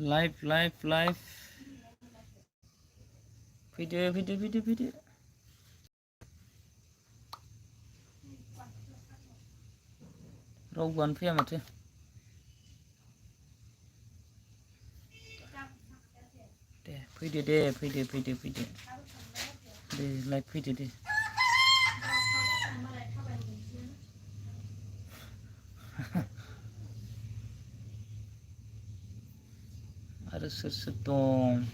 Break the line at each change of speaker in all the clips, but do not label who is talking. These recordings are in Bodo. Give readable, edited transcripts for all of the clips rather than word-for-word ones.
लाइभ फैदो रावबोआनो फैया माथो दे फैदो दे लाइभ फैदो दे आरो सोर दं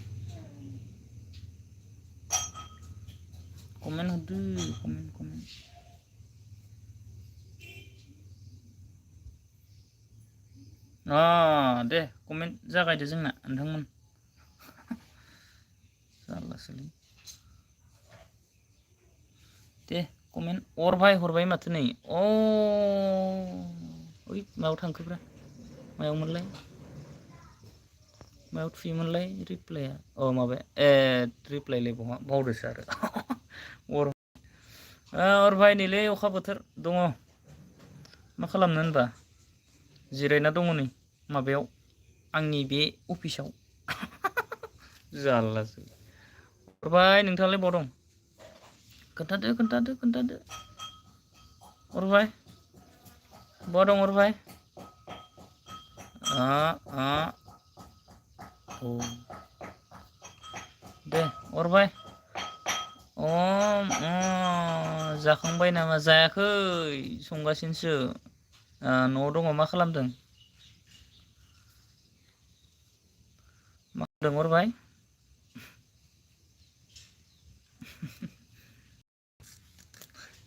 कमेन्ट हरदो कमेन्ट दे कमेन्ट जागायदो जोंना नोंथांमोन जारलासोलै दे कमेन्ट हरबाय माथो नै ओइ मायाव थांखोब्रा मायावमोनलाय मायाव थुयोमोनलाय रिप्लाया माबाया रिप्लायलाय बावदोसो आरो हरबाय नैलै अखा बोथोर दङ मा खालामनो होनबा जिरायना दङ नै माबायाव आंनि बे अफिसाव जारलासो हरबाय नोंथाङालाय बहा दं खोन्थादो हरबाय बहा दं हरबाय दे हरबाय जाखांबाय नामा जायाखै संगासिनोसो न'आव दङ मा खालामदों हरबाय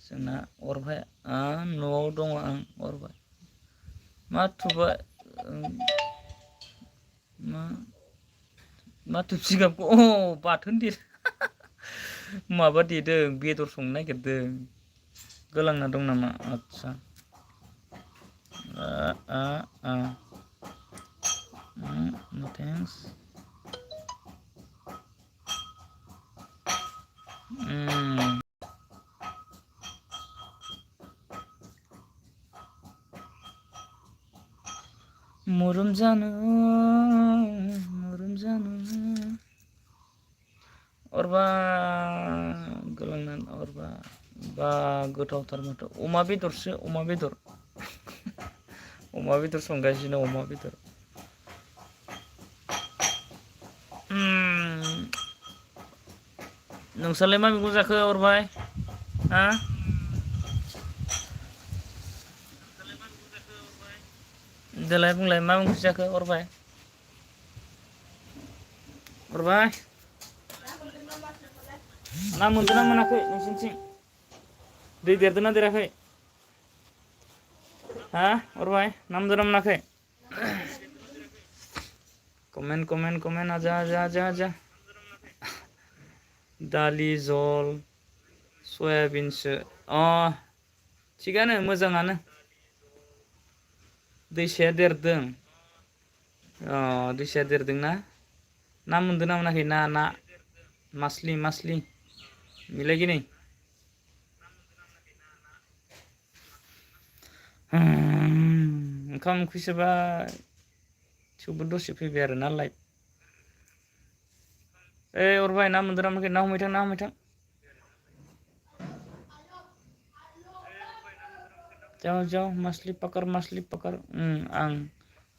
जोंना हरबाय न'आव दङ आं हरबाय मा थुबाय माथो जिगाबखौ बाथोन दे माबा देदों बेदर संनो नागिरदों गोलांना दं नामा आदसा थेंक्स मुरुम जानो अरबा गोलांनानै अरबा बा गोथावथार माथो अमा बेदर संगासिनो अमा बेदर नोंस्रालाय मा मैगं जाखो अरबाय देलाय बुंलाय मा ओंख्रि जाखो अरबाय ना मोनदोंना मोनाखै नोंसिनिथिं दै देरदोंना देराखै अरबाय ना मोनदोंना मोनाखै कमेन्ट आजा दालि जल सयाबिनसो थिगानो मोजाङानो दैसाया देरदों दैसाया देरदोंना ना मोनदोंना मोनाखै ना मासलि मिलायगि नै ओंखाम ओंख्रि सोबाय थेवबो दसे फैबाय आरो ना लाइभ अरबाय ना मोनदोंना मोनाखै ना हमैथां जाव मछली पकड़ आं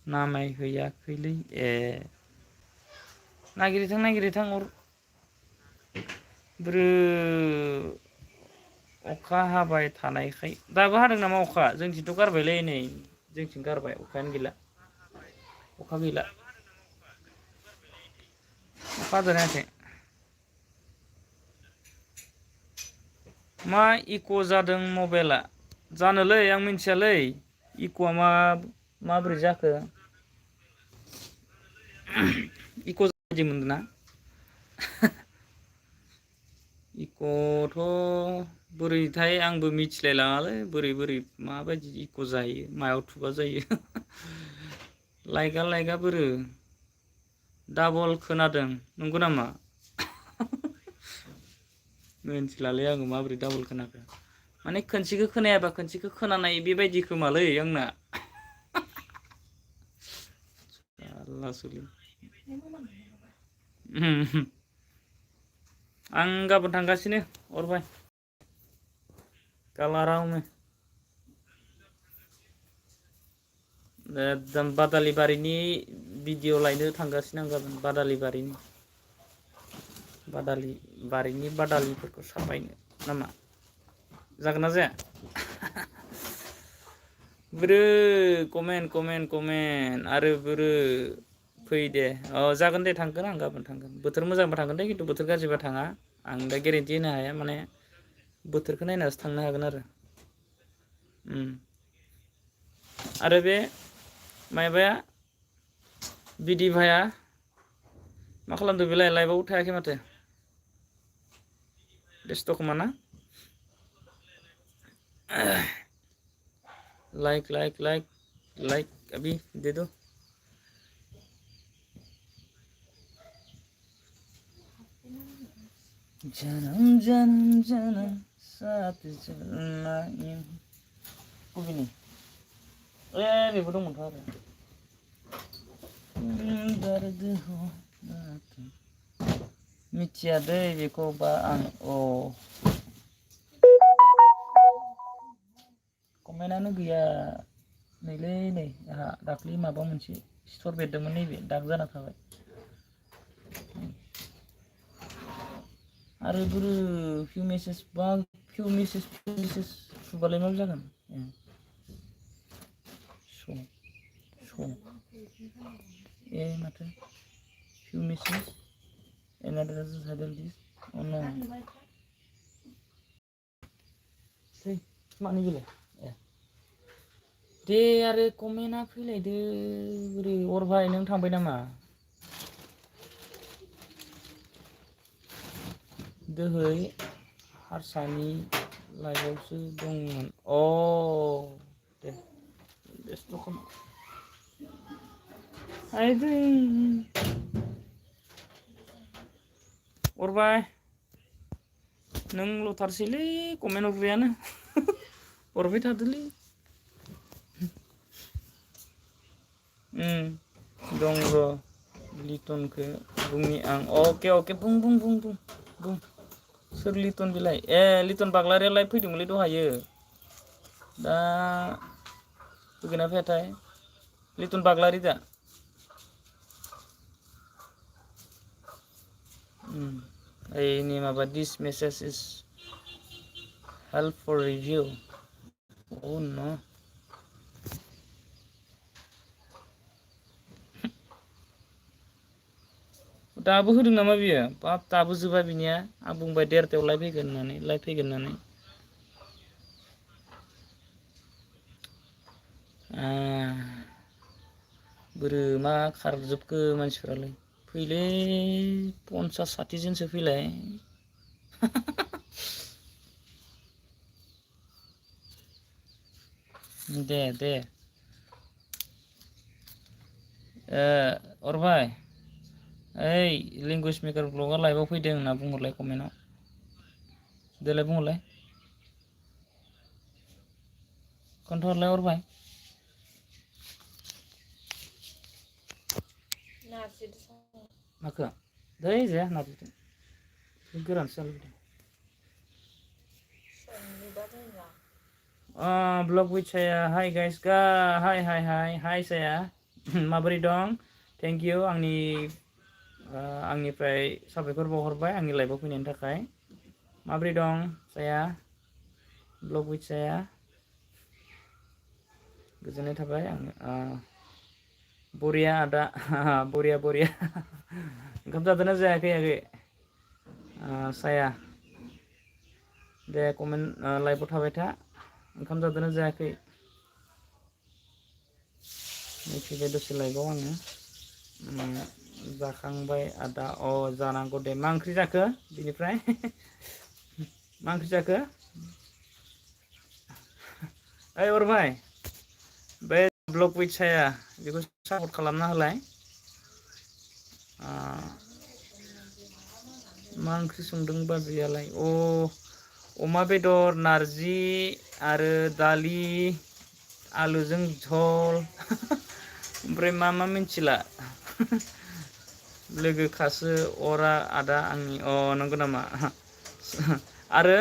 नामायहैयाखैलै नागिरहैथां अखा हाबाय थानायखाय दाबो हादों नामा अखा जोंथिंथ' गारबायलै नै जोंथिं गारबाय अखायानो गैला अखा हादोंना हायाखै मा इक' जादों मबाइला जानोलै आं मिथियालै इक'आ माबोरै जाखो इक' जादों मोनदोंना इक'थ' बोरैथाय आंबो मिथिलायलाङालै बोरै माबायदि इक' जायो मायाव थुबा जायो लायगा बोरो डाबल खोनादों नंगौ नामा मिथिलालै आङो माबोरै डाबल खोनाखो माने खनसेखौ खोनायाबा खनसेखौ खोनानाय बेबायदि खोमालै आंना जारलासोलै आं गाबोन थांगासिनो अरबाय कालारावनो एकदम बादालि बारिनि भिडिअ लायनो थांगासिनो आं गाबोन बादालि बारिनि बादालिफोरखौ साफायनो नामा जागोन ना जाया बोरो कमेन्ट आरो बोरो फै दे जागोन दे थांगोन आं गाबोन थांगोन बोथोर मोजांबा थांगोन दे खिन्थु बोथोर गाज्रिबा थाङा आं दा गेरेन्टि होनो हाया माने बोथोरखौ नायनासो थांनो हागोन आरो बे माबाया बिदि भाया मा खालामदों बेलाय लाइभआव थायाखै माथो बेस्थ' खोमा ना लाइक अभी दे दो जन्म साथ चलना बबेनि बेबो दंमोनथ' आरो दर्द हो मिथिया दै बेखौबा आं कमेन्टआनो गैया नैलै नै आंहा दाख्लै माबा मोनसे स्टर बेरदोंमोन नैबे दाग जाना थाबाय आरो बोरो फिउ मेसेज सुबालाय मा जागोन माथो फिउ मेसेज मानि बेलाय दे आरो कमेन्टआ फैलायदो बोरै अरबाय नों थांबाय नामा दोहै हारसानि लाइभआवसो दंमोन दे बेस्थ' खोमा आयदै अरबाय नों लथारसैलै कमेन्ट हरग्रायानो हरबाय थादोलै दं र' लिटनखौ बुंनि आं अके बुं सोर लिटन बिलाय लिटन बाग्लारियालाय फैदोंमोनलै दहायो दा फैगोना फैयाथाय लिटन बाग्लारि दा ओइनि माबा this message is help for review न दाबो होदों नामा बियो बाब दाबो जोबा बिनिया आं बुंबाय 1:30 लाइभ फैगोन होननानै बोरो मा खारजोबखो मानसिफ्रालाय फैलै 50-60 जनसो फैलाय दे अरबाय ओइ लेंगुवेज मेकार ब्लगआ लाइभआव फैदों होनना बुंहरलाय कमेन्टआव देलाय बुंहरलाय खोन्थाहरलाय अरबाय माखो दै जाया नारजिजों गोरानसो जालुबैदों ब्लग विथ साया हाय गाइस हाय साया माबोरै दं थेंक इउ आंनिफ्राय साबायखर बावहरबाय आंनि लाइभआव फैनायनि थाखाय माबोरै दं साया ब्लग विथ साया गोजोननाय थाबाय बरिया आदा बरिया ओंखाम जादोंना जायाखै आगै साया दे कमेन्ट लाइभआव थाबाय था ओंखाम जादोंना जायाखै फैबाय दसे लाइभआव आङो जाखांबाय आदा जानांगौ दे मा ओंख्रि जाखो बिनिफ्राय मा ओंख्रि जाखो ओइ अरबाय बे ब्लग विथ साया बेखौ सापर्ट खालामना होलाय मा ओंख्रि संदों बाजैयालाय अमा बेदर नारजि आरो दालि आलुजों झल ओमफ्राय मा मिन्थिला लोगो खासो अरा आदा आंनि नंगौ नामा आरो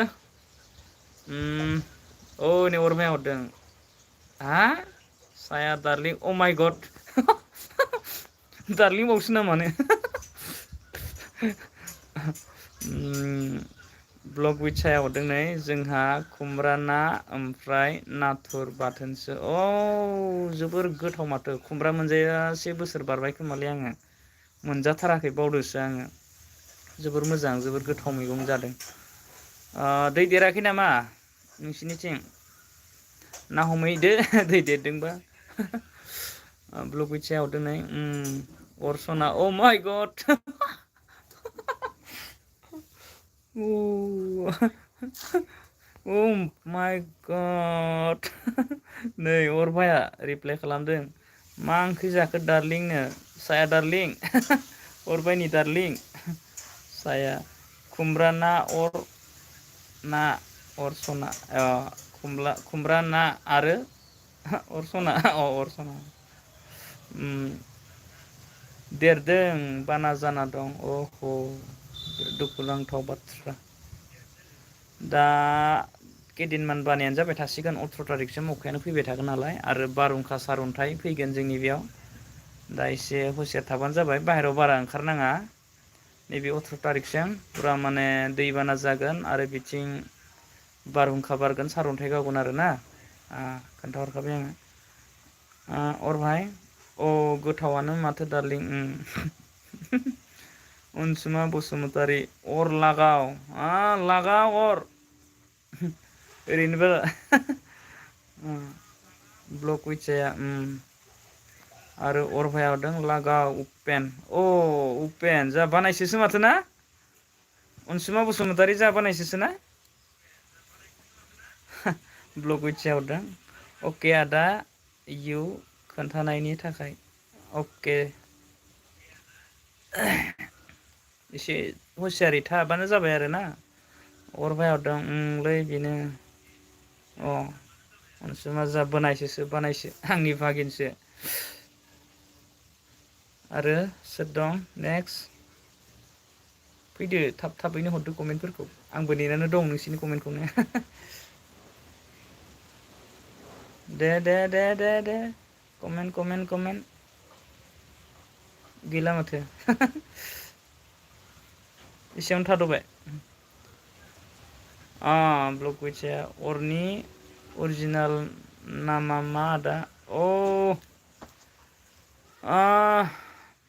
नै अरमाया हरदों हा साया दार्लिं अ माइ गड दार्लिं बावसो नामानो ब्लग उइथ साया हरदों नै जोंहा खुमब्रा ना ओमफ्राय नाथुर बाथोनसो जोबोर गोथाव माथो खुमब्रा मोनजाया से बोसोर बारबाय खोमालै आङो मोनजाथाराखै बावदोसो आङो जोबोर मोजां जोबोर गोथाव मैगं जादों दै देराखै नामा नोंसिनिथिं ना हमहैदो दै देरदोंबा ब्लुक उइथ साया हरदों नै अर सना अ माइ गड अ माइ गड नै अरमाया रिप्लाइ खालामदों मा ओंख्रि जाखो दार्लिंनो साया दार्लिं अरबायनि दार्लिं साया खुमब्रा ना अर सना खुमब्रा ना आरो अर सना देरदों बाना जाना दं बिराद दुखुनांथाव बाथ्रा दा खैदिनमान बानायानो जाबाय थासिगोन 18 थारिखसिम अखायानो फैबाय थागोन नालाय आरो बारहुंखा सारअन्थाइ फैगोन जोंनि बेयाव दा एसे हुसियार थाबानो जाबाय बाहेरायाव बारा ओंखारनाङा नैबे 18 थारिखसिम फुरा माने दैबाना जागोन आरो बिथिं बारहुंखा बारगोन सारअन्थाइ गावगोन आरोना खोन्थाहरखाबाय आङो अर भाई गोथावानो माथो दार्लिं अनसुमा बसुमतारी अर लागाव लागाव अर ओरैनोबा ब्लक उइथ साया आरो अरभाया हरदों लागाव उपेन उपेन जा बानायसोसो माथो ना अनसुमा बसुमतारी जा बानायसोसो ना ब्लक उइथ साया हरदों अके आदा इउ खोन्थानायनि थाखाय अके एसे हुसियारि थाबानो जाबाय आरोना अरभाया हरदों लै बेनो अनसुमा जा बानायसो आंनि भागिनसो आरो सोर दं नेक्स्ट फैदो थाबैनो हरदो कमेन्टफोरखौ आंबो नेनानै दं नोंसिनि कमेन्टखौनो दे कमेन्ट गैला माथो एसेयावनो थाद'बाय ब्लक उइथ साया अरनि अरिजिनेल नामा मा आदा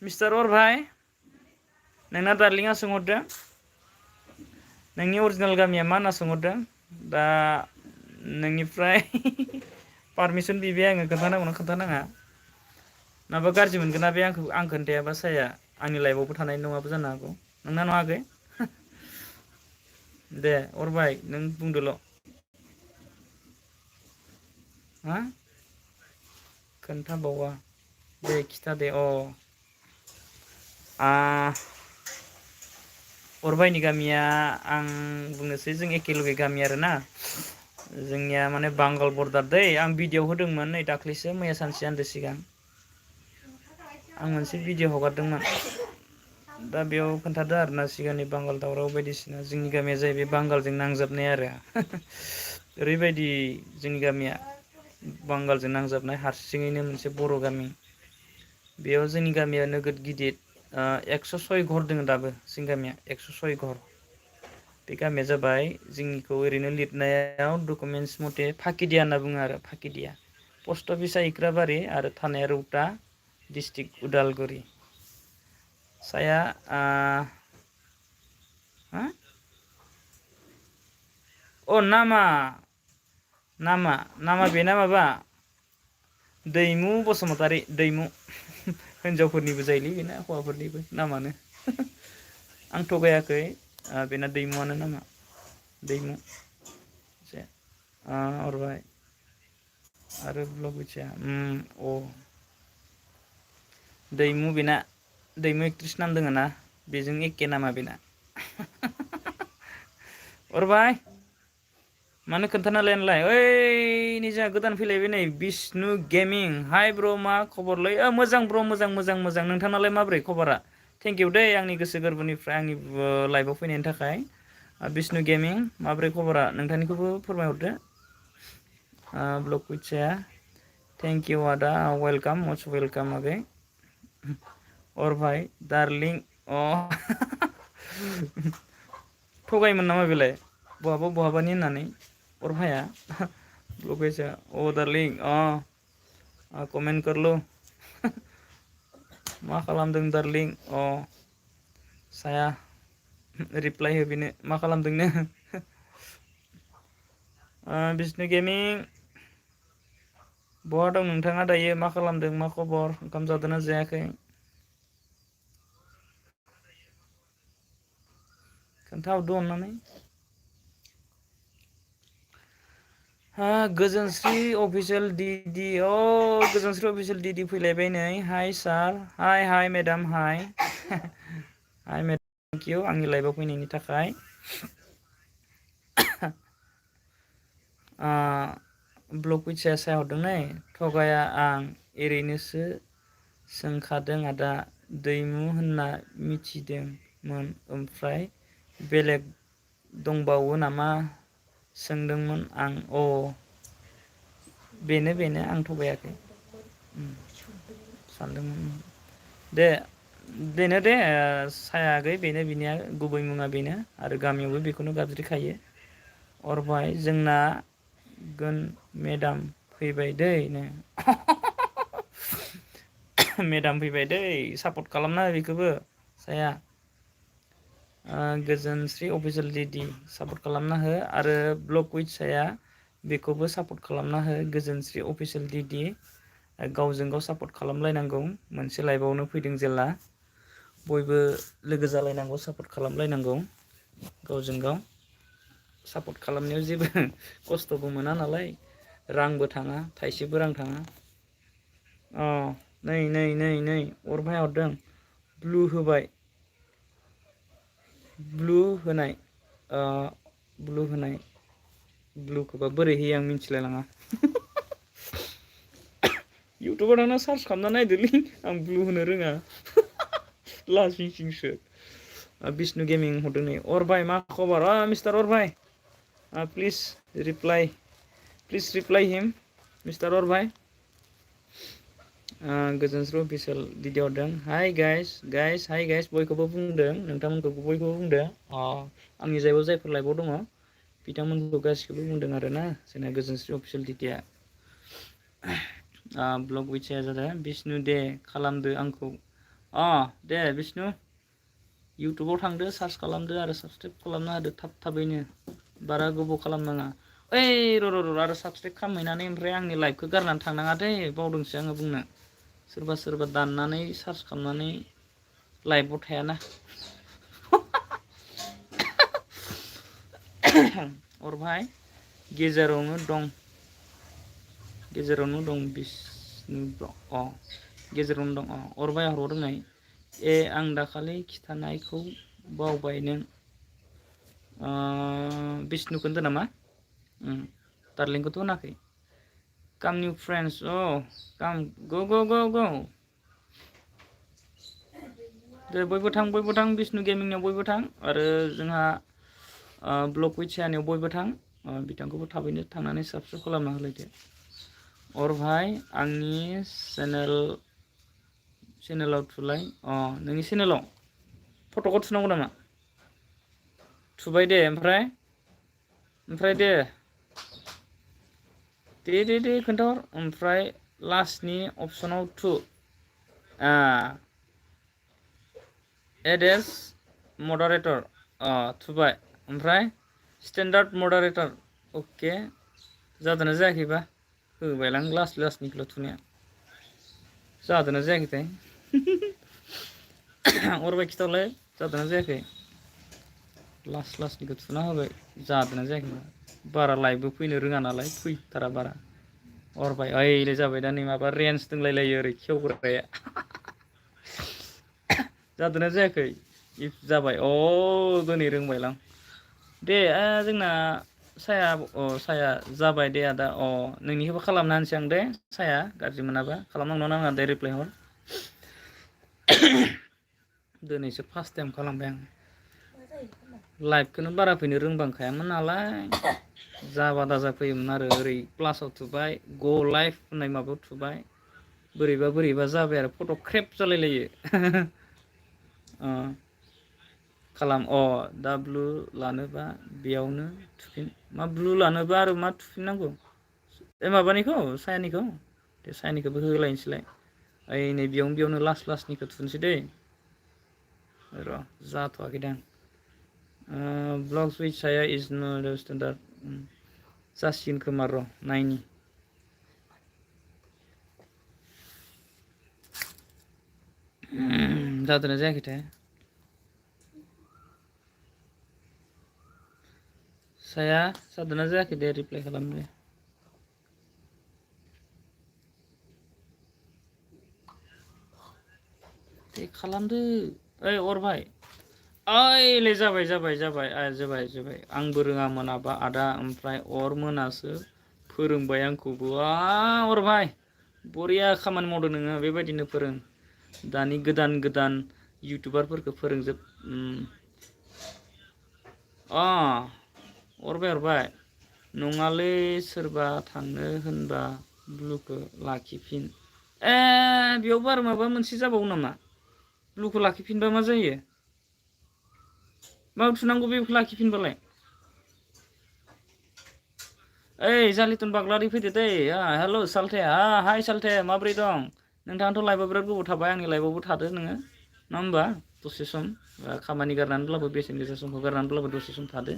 मिस्टार अर भाई नोंना दार्लिंआ सोंहरदों नोंनि अरिजिनेल गामिया मा होनना सोंहरदों दा नोंनिफ्राय पारमिसन बिबाय आङो खोन्थानांगौना खोन्थानाङा नङाबा गाज्रि मोनगोना बे आं खोन्थायाबा साया आंनि लाइफआवबो थानाय नङाबो जानो हागौ नोंना नङा आगै दे अरबाय नों बुंदोल' हा खोन्थाबावा दे खिथा दे अरबायनि गामिया आं बुंनोसै जों एखेेलगे गामि आरोना जोंनिया माने बांगाल बरदार दै आं भिडिअ होदोंमोन नै दाख्लैसो मैया सानसे सानदो सिगां आं मोनसे भिडिअ हगारदोंमोन दा बेयाव खोन्थादों आरोना सिगांनि बांगाल दावराव बायदिसिना जोंनि गामिया जाहैबाय बांगालजों नांजाबनाय आरो ओरैबायदि जोंनि गामिया बांगालजों नांजाबनाय हारसिङैनो मोनसे बर' गामि बेयाव जोंनि गामिया नोगोद गिदिर 106 घर दङ दाबो जोंनि गामिया 106 घर बे गामिया जाबाय जोंनिखौ ओरैनो लिरनायाव डकुमेन्टस मथे फाकिदिया होनना बुङो आरो फाकिदिया पस्ट अफिसा इक्राबारि आरो थानाया रौता डिस्ट्रिक्ट उदालगुरि साया हा नामा बेना माबा दैमु बसुमतारी दैमु हिनजावफोरनिबो जायोलै बेना हौवाफोरनिबो नामानो आं थगायाखै बेना दैमुआनो नामा दैमु हरबाय आरो ब्लक उइथ साया दैमु बेना दैमु एकट्रिस नाम दोङो ना बेजों एखे नामा बेना अरबाय मानो खोन्थानालाया नोंलाय ओइ जोंहा गोदान फैलायबाय नै बिष्णु गेमिं हाइ ब्र' मा खबरलै मोजां ब्र' मोजां नोंथांनालाय माब्रै खबरा थेंक इउ दै आंनि गोसो गोरबोनिफ्राय आंनि लाइभआव फैनायनि थाखाय बिष्णु गेमिं माब्रै खबरा नोंथांनिखौबो फोरमायहरदो ब्लग उइथ्साया थेंक इउ आदा वेलकाम मस्ट वेलकाम आगै अरभाय डार्लिं अ थगायोमोन नामा बेलाय बहाबा बहाबानि होननानै अरभाया ब्लग उइथ्सा अ डार्लिं कमेन्ट करलो मा खालामदों डार्लिं साया रिप्लाय हो बेनो मा खालामदोंनो बिष्णु गेमिं बहा दं नोंथाङा दायो मा खालामदों मा खबर ओंखाम जादोंना जायाखै खोन्थाहरदो अननानै गोजोनस्रि अफिसियेल डिडि गोजोनस्रि अफिसियेल डिडि फैलायबाय नै हाय सार हाय मेडाम हाय हाय मेडाम थेंक इउ आंनि लाइभआव फैनायनि थाखाय ब्लग उइथ्साया सायहरदों नै थगाया आं ओरैनोसो सोंखादों आदा दैमु होनना मिथिदोंमोन ओमफ्राय बेलेग दंबावो नामा सोंदोंमोन आं बेनो आं थगायाखै सानदोंमोन दे बेनो दे सायागै बेनो बिनिया गुबै मुङा बेनो आरो गामियावबो बेखौनो गाबज्रिखायो अरबाय जोंना गोन मेदाम फैबाय दै नो मेदाम फैबाय दै सापर्ट खालामना हो बेखौबो साया गोजोनस्रि अफिसियेल डिडि सापर्ट खालामना हो आरो ब्लग उइथ्साया बेखौबो सापर्ट खालामना हो गोजोनस्रि अफिसियेल डिडि गावजों गाव सापर्ट खालामलायनांगौ मोनसे लाइभआवनो फैदों जेला बयबो लोगो जालायनांगौ सापर्ट खालामलायनांगौ गावजों गाव सापर्ट खालामनायाव जेबो खस्थ'बो मोना नालाय रांबो थाङा थाइसेबो रां थाङा नै अरभाय हरदों ब्लु होबाय ब्लु होनाय ब्लुखौबा बोरै होयो आं मिथिलायलाङा इउटुबाव थांना सार्च खालामना नायदोलै आं ब्लु होनो रोङा लाजिंसिंसो बिष्णु गेमिं हरदों नै अरबाय मा खबर मिस्टार अरबाय प्लिज रिप्लाय हिम मिस्टार अरबाय गोजोनस्रि अफिसियेल डिडि हरदों हाय गाइस बयखौबो बुंदों नोंथांमोनखौ बयखौबो बुंदों आंनि जायफोर लाइभआव दङ बिथांमोनखौ गासिखौबो बुंदों आरोना जोंना गोजोनस्रि अफिसियेल डिडिया ब्लग उइथ्साया जादों बिष्णु दे खालामदो आंखौ दे बिष्णु इउटुबाव थांदो सार्च खालामदो आरो साबसक्राइब खालामना होदो थाबैनो बारा गोबाव खालामनाङा ओइ र' आरो साबसक्राइब खालामहैनानै ओमफ्राय आंनि लाइभखौ गारनानै थांनाङा दै बावदोंसो आङो बुंनो सोरबा दाननानै सार्च खालामनानै लाइभआव थायाना अरभाय गेजेरावनो दं बिष्णु गेजेरावनो दं अरभाय हरबावदों नै आं दाखालि खिथानायखौ बावबाय नों बिष्णुखौ होनदों नामा डार्लिंखौथ' होनाखै काम निउ फ्रेन्ड्स काम गो दे बयबो थां बिष्णु गेमिंनियाव बयबो थां आरो जोंहा ब्लग उइथ्सायानियाव बयबो थां बिथांखौबो थाबैनो थांनानै साबसक्राइब खालामना होलायदो अरभाय आंनि चेनेलाव थुलाय नोंनि चेनेलाव फट'खौ थुनांगौ नामा थुबाय दे ओमफ्राय दे खोन्थाहर ओमफ्राय लास्टनि अपसनाव थु एड एस मडारेटर थुबाय ओमफ्राय स्टेन्डार्ड मडारेटर अके जादोंना जायाखैबा होबायलां लास्टनिखौल' थुनाया जादोंना जायाखैथाय अरबाय खिथाहरलाय जादोंना जायाखै लास्टनिखौ थुना होबाय जादोंना जायाखै बारा लाइभबो फैनो रोङा नालाय फैथारा बारा अरबाय ओइलाय जाबाय दा नै माबा रेन्ज दंलायलायो ओरै खेवग्राया जादोंना जायाखै जाबाय दिनै रोंबायलां दे जोंना साया जाबाय दे आदा नोंनिखौबो खालामना होनसै आं दे साया गाज्रि मोनाबा खालामनांगौ नाङा दे रिप्लाय हर दिनैसो फार्स्ट टाइम खालामबाय आं लाइभखौनो बारा फैनो रोंबांखायामोन नालाय जाबा दाजा फैयोमोन आरो ओरै प्लासाव थुबाय ग लाइभ होननाय माबायाव थुबाय बोरैबा बोरैबा जाबाय आरो फट' क्रेप जालायलायो खालाम दा ब्लु लानोबा बेयावनो थुफिन मा ब्लु लानोबा आरो मा थुफिननांगौ माबानिखौ सायानिखौ दे सायानिखौबो होलायनोसैलाय ओइ नै बेयावनो लास्टनिखौ थुनोसै दै र' जाथ'वाखै दां ब्लग्स विथ साया इज नट स्टेन्डार्ड जासिगोन खोमा र' नायनि जादोंना जायाखैथाय साया जादोंना जायाखै दे रिप्लाइ खालामदो दे खालामदो ओइ अरबाय ओइलै जाबाय आंबो रोङामोन आदा ओमफ्राय अर मोनासो फोरोंबाय आंखौबो अरबाय बरिया खामानि मावदो नोङो बेबायदिनो फोरों दानि गोदान इउटुबारफोरखौ फोरोंजोब अरबाय नङालै सोरबा थांनो होनबा ब्लुखौ लाखिफिन बेयावबो आरो माबा मोनसे जाबावो नामा ब्लुखौ लाखिफिनबा मा जायो मा थुनांगौ बेखौ लाखिफिनबालाय ओइ जालिटन बाग्लारि फैदो दै हेल' सालथे हाय सालथे माब्रै दं नोंथाङाथ' लाइभआव बिराद गोबाव थाबाय आंनि लाइभआवबो थादो नोङो नङा होमबा दसे सम खामानि गारनानैब्लाबो बेसेन गोसा समखौ गारनानैब्लाबो दसे सम थादो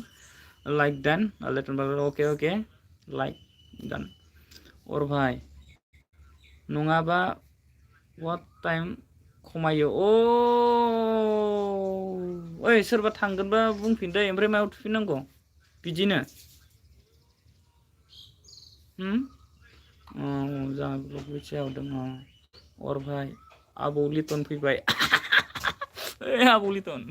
लाइक दान लेटन बाग्लारि अके लाइक दान अरबाय नङाबा वाट टाइम खमायो ओइ सोरबा थांगोनबा बुंफिन दै ओमफ्राय मायाव थुफिननांगौ बिदिनो जा ब्लग सायाव दङ अरबाय आबौ लिटन फैबाय ओइ आबौ लिटन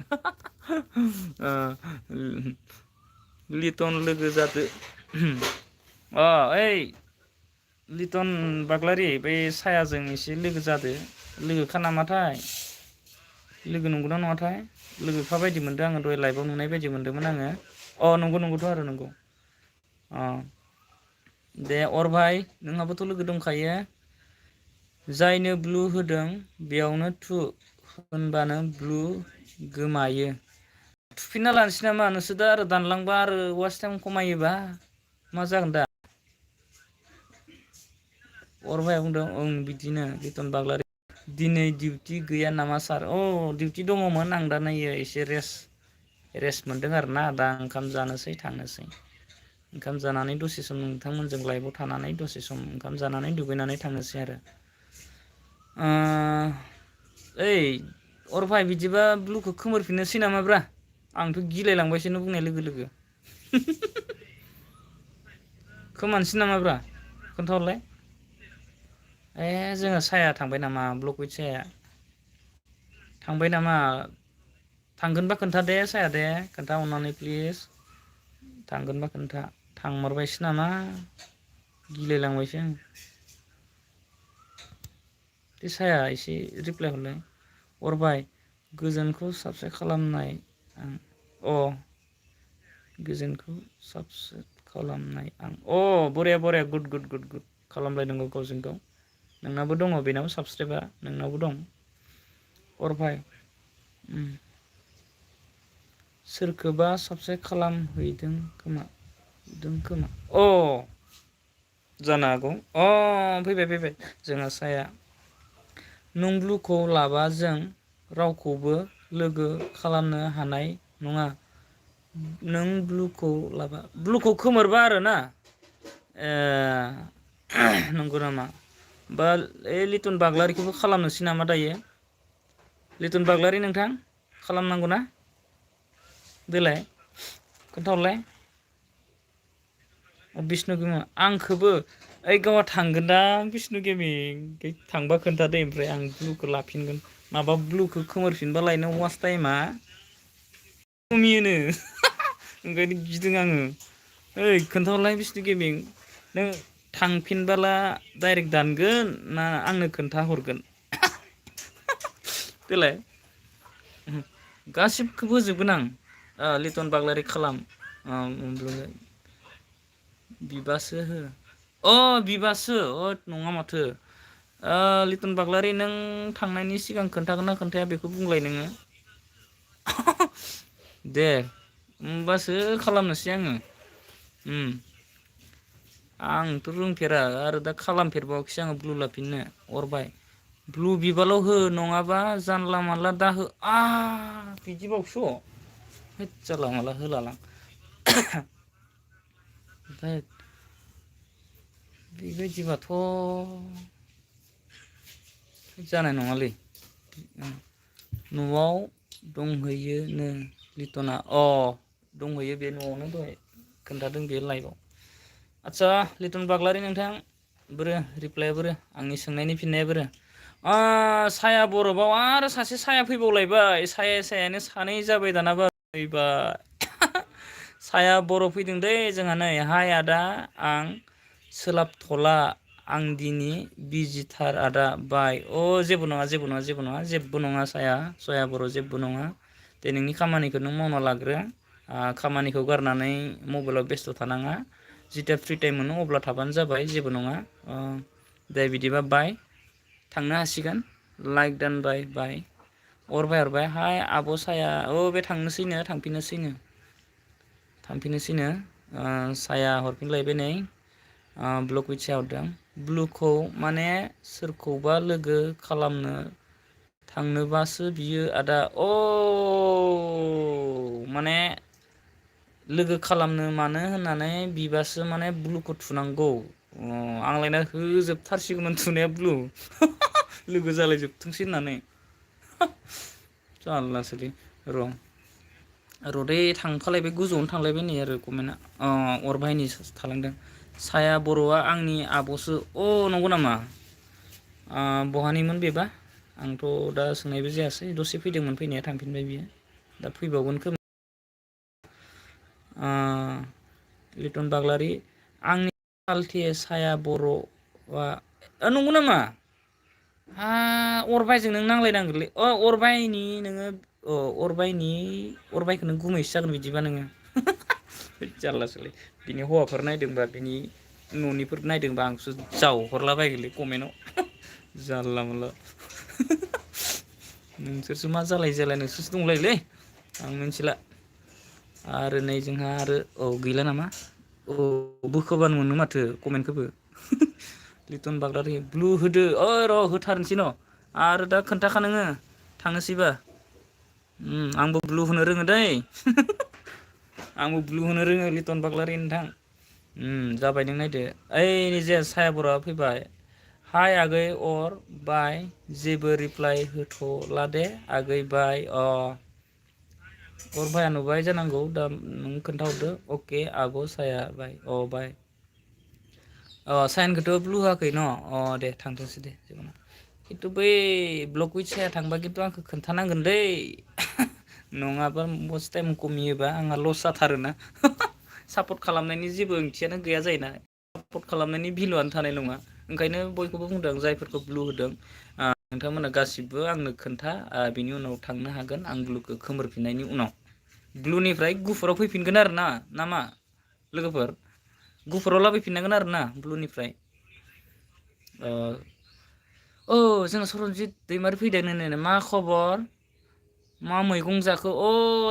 लिटन लोगो जादो ओइ लिटन बाग्लारि बै सायाजों एसे लोगो जादो लोगोखा नामाथाय लोगो नंगौना नङाथाय लोगोखा बायदि मोनदों आङो दहाय लाइभआव नुनाय बायदि मोनदोंमोन आङो नंगौथ' आरो नंगौ दे अरबाय नोंहाबोथ' लोगो दंखायो जायनो ब्लु होदों बेयावनो थु होनबानो ब्लु गोमायो थुफिनना लानोसै नामा नोंसोर दा आरो दानलांबा आरो वाच टाइम खमायोबा मा जागोन दा अरबाया बुंदों बिदिनो लिटन बाग्लारि दिनै डिउटि गैया नामा सार डिउटि दङमोन आं दा नायो एसे रेस्ट मोनदों आरोना दा ओंखाम जानोसै थांनोसै ओंखाम जानानै दसे सम नोंथांमोनजों लाइभआव थानानै दसे सम ओंखाम जानानै दुगैनानै थांनोसै आरो ओइ अरभाय बिदिबा ब्लुखौ खोमोरफिननोसै नामाब्रा आंथ' गिलायलांबायसो नों बुंनाय लोगो लोगो खोमानोसै नामाब्रा खोन्थाहरलाय जोङो साया थांबाय नामा ब्लक उइथ साया थांबाय नामा थांगोनबा खोन्था दे साया दे खोन्था अननानै प्लिज थांगोनबा खोन्था थांमारबायसो नामा गिलायलांबायसो आं दे साया एसे रिप्लाय हरलाय अरबाय गोजोनखौ साबस्क्राइब खालामनाय आं गोजोनखौ साबस्क्राइब खालामनाय आं बरिया गुड खालामलायनांगौ गावजों गाव नोंनाबो दङ बेनाबो साबस्क्राइबा नोंनावबो दं अरभाय सोरखौबा साबस्क्राइब खालामहैदों खोमा जानो हागौ फैबाय जोंहा साया नों ब्लुखौ लाबा जों रावखौबो लोगो खालामनो हानाय नङा नों ब्लुखौ खोमोरबा आरोना नंगौ नामा बा लिटन बाग्लारिखौबो खालामनोसै नामा दायो लिटन बाग्लारि नोंथां खालामनांगौ ना देलाय खोन्थाहरलाय बिष्णु गेमिं आंखौबो ओइ गावहा थांगोनदां बिष्णु गेमिं थांबा खोन्थादे ओमफ्राय आं ब्लुखौ लाफिनगोन माबा ब्लुखौ खोमोरफिनबालायनो वाच टाइमा खमियोनो ओंखायनो गिदों आङो ओइ खोन्थाहरलाय बिष्णु गेमिं नों थांफिनबोला डाइरेक्ट दानगोन ना आंनो खोन्थाहरगोन देलाय गासिबखौबो होजोबगोन आं लिटन बाग्लारि खालाम बिबासो हो बिबासो नङा माथो लिटन बाग्लारि नों थांनायनि सिगां खोन्थागोन ना खोन्थाया बेखौ बुंलाय नोङो दे होमबासो खालामनोसै आङो आंथ' रोंफेरा आरो दा खालामफेरबावाखैसो आङो ब्लु लाफिननो अरबाय ब्लु बिबाल' हो नङाबा जानला मानला दा हो बिदिबावसो होद जानला मानला होलालां ओमफ्राय बेबायदिबाथ' जानाय नङालै न'आव दंहैयोनो लिटना दंहैयो बे न'आवनो दहाय खोन्थादों बे लाइभआव आदसा लिटन बाग्लारि नोंथां बोरो रिप्लाया बोरो आंनि सोंनायनि फिननाया बोरो साया बरफआव आरो सासे साया फैबावलायबाय सायानो सानै जाबाय दानाबा फैबाय साया बरफ फैदों दै जोंहा नै हाय आदा आं सोलाबथला आं दिनै बिजिथार आदा बाय जेबो नङा जेबो नङा जेबो नङा जेबो नङा साया बर' जेबो नङा दे नोंनि खामानिखौ नों मावना लाग्रो खामानिखौ गारनानै मबाइलाव बेस्थ' थानाङा जिथिया फ्रि टाइम मोनो अब्ला थाबानो जाबाय जेबो नङा दे बिदिबा बाय थांनो हासिगोन लाइक दानबाय बाय अरबाय हाय आब' साया बे थांनोसैनो थांफिननोसैनो साया हरफिनलायबाय नै ब्लक उइथ साया हरदों ब्लुखौ माने सोरखौबा लोगो खालामनो थांनोबासो बियो आदा माने लोगो खालामनो मानो होननानै बिबासो माने ब्लुखौ थुनांगौ आंलायना होजोबथारसिगौमोन थुनाया ब्लु लोगो जालायजोबथोंसै होननानै जारलासोलै रदै थांफालायबाय गोजौआवनो थांलायबाय नै आरो कमेन्टआ अरबाय नै थालांदों साया बर'आ आंनि आब'सो नंगौ नामा बहानिमोन बेबा आंथ' दा सोंनायबो जायासै दसे फैदोंमोन फैनाया थांफिनबाय बियो दा फैबावगोन खोमा लिटन बाग्लारि आंनि फाल्थे साया बर'आ नंगौ नामा अरबायजों नों नांलायनांगोनलै अरबायनि नोङो अरबायखौ नों गुमैसो जागोन बिदिबा नोङो जारलासोलै बिनि हौवाफोर नायदोंबा बिनि न'निफोर नायदोंबा आंखौसो जावहरलाबायगोनलै कमेन्टआव जानला मोनला नोंसोरसो मा जालाय नोंसोरसो दंलायोलै आं मिथिला आरो नै जोंहा आरो गैला नामा बोखोबानो मोनो माथो कमेन्टखौबो लिटन बाग्लारि ब्लु होदो र' होथारनोसै न' आरो दा खोन्थाखा नोङो थांनोसैबा आंबो ब्लु होनो रोङो दै आंबो ब्लु होनो रोङो लिटन बाग्लारि नोंथां जाबाय नों नायदो ओइ जे साया बर'आ फैबाय हाय आगै अर बाय जेबो रिप्लाय होथ'ला दे आगै बाय अरबाया नुबाय जानांगौ दा नों खोन्थाहरदो अके आब' साया बाय बाय साइनखौथ' ब्लु होआखै न' दे थांथोंसै दे खिन्थु बै ब्लक उइथ साया थांबा खिन्थु आंखौ खोन्थानांगोन दै नङाबा मस्ट टाइम कमियोबा आंहा लस जाथारोना सापर्ट खालामनायनि जेबो ओंथियानो गैया जायोना सापर्ट खालामनायनि भेलुआनो थानाय नङा ओंखायनो बयखौबो बुंदों जायफोरखौ ब्लु होदों नोंथांमोना गासिबो आंनो खोन्था बिनि उनाव थांनो हागोन आं ब्लुखौ खोमोरफिननायनि उनाव ब्लुनिफ्राय गुफुराव फैफिनगोन आरो ना मा लोगोफोर गुफुराव लाबोफिननांगोन आरो ना ब्लुनिफ्राय जोंना सरनजित दैमारि फैदों नै मा खबर मा मैगं जाखो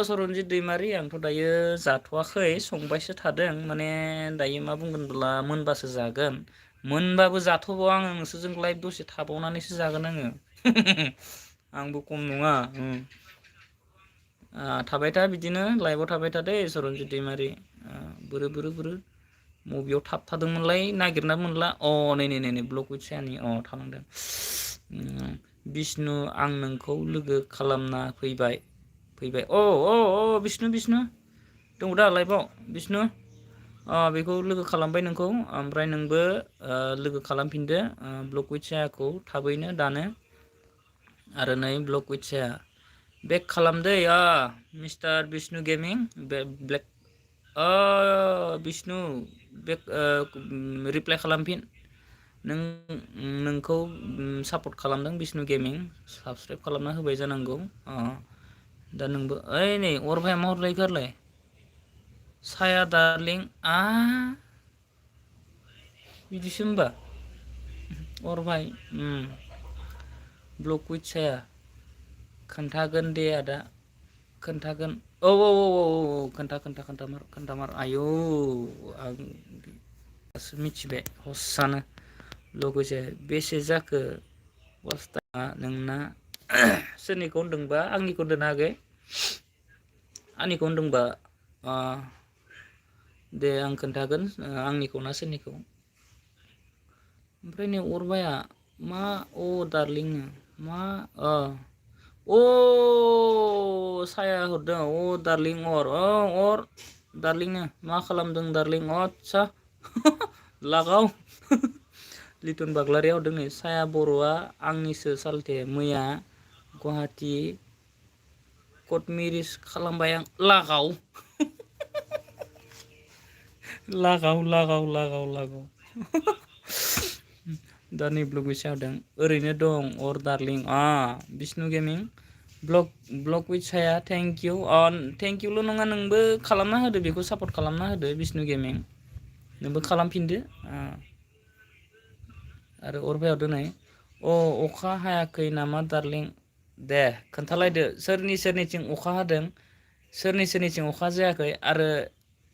सरनजित दैमारि आंथ' दायो जाथ'वाखै संबायसो थादों माने दायो मा बुंगोनब्ला मोनबासो जागोन मोनबाबो जाथ'बावा आङो नोंसोरजों लाइभ दसे थाबावनानैसो जागोन आङो आंबो खम नङा थाबाय था बिदिनो लाइभआव थाबाय था दे सरनजित दैमारि बोरो मबेयाव थाबथादोंमोनलाय नागिरना मोनला नै ब्लक उइथ सायानि थालांदों बिष्णु आं नोंखौ लोगो खालामना फैबाय बिष्णु दङ दा लाइभआव बिष्णु बेखौ लोगो खालामबाय नोंखौ ओमफ्राय नोंबो लोगो खालामफिनदो ब्लक उइथ सायाखौ थाबैनो दानो आरो नै ब्लक उइथ साया बेक खालामदै mister Bishnu gaming black Bishnu बेक रिप्लाइ खालामफिन नोंखौ सापर्ट खालामदों बिष्णु गेमिं साबसक्राइब खालामना होबाय जानांगौ दा नोंबो ओइ नै अरभाया मा हरलायखोलाय साया दार्लिं बिदिसो होमबा अरभाय ब्लक उइथ साया खोन्थागोन दे आदा खोन्थागोन औ खोन्थामार आयौ आं दासो मिथिबाय हस्सानो लगैसो बेसे जाखो बस्थाना नोंना सोरनिखौ होनदोंबा आंनिखौ होनदोंना आगै आंनिखौ होनदोंबा दे आं खोन्थागोन आंनिखौ ना सोरनिखौ ओमफ्राय नै अरबाया मा दार्लिंनो मा साया हरदों दार्लिं अर दार्लिंनो मा खालामदों दार्लिं आदसा लागाव लिटन बाग्लारिया हरदों नै साया बर'आ आंनिसो सालथे मैया गुवाहाटि कर्ट मेरिज खालामबाय आं लागाव लागाव दा नै ब्लग बैसा होदों ओरैनो दं अर दार्लिं बिष्णु गेमिं ब्लग उइथ साया थेंक इउल' नङा नोंबो खालामना होदो बेखौ सापर्ट खालामना होदो बिष्णु गेमिं नोंबो खालामफिनदो आरो अरभाया हरदों नै अखा हायाखै नामा दार्लिं दे खोन्थालायदो सोरनिथिं अखा हादों सोरनिथिं अखा जायाखै आरो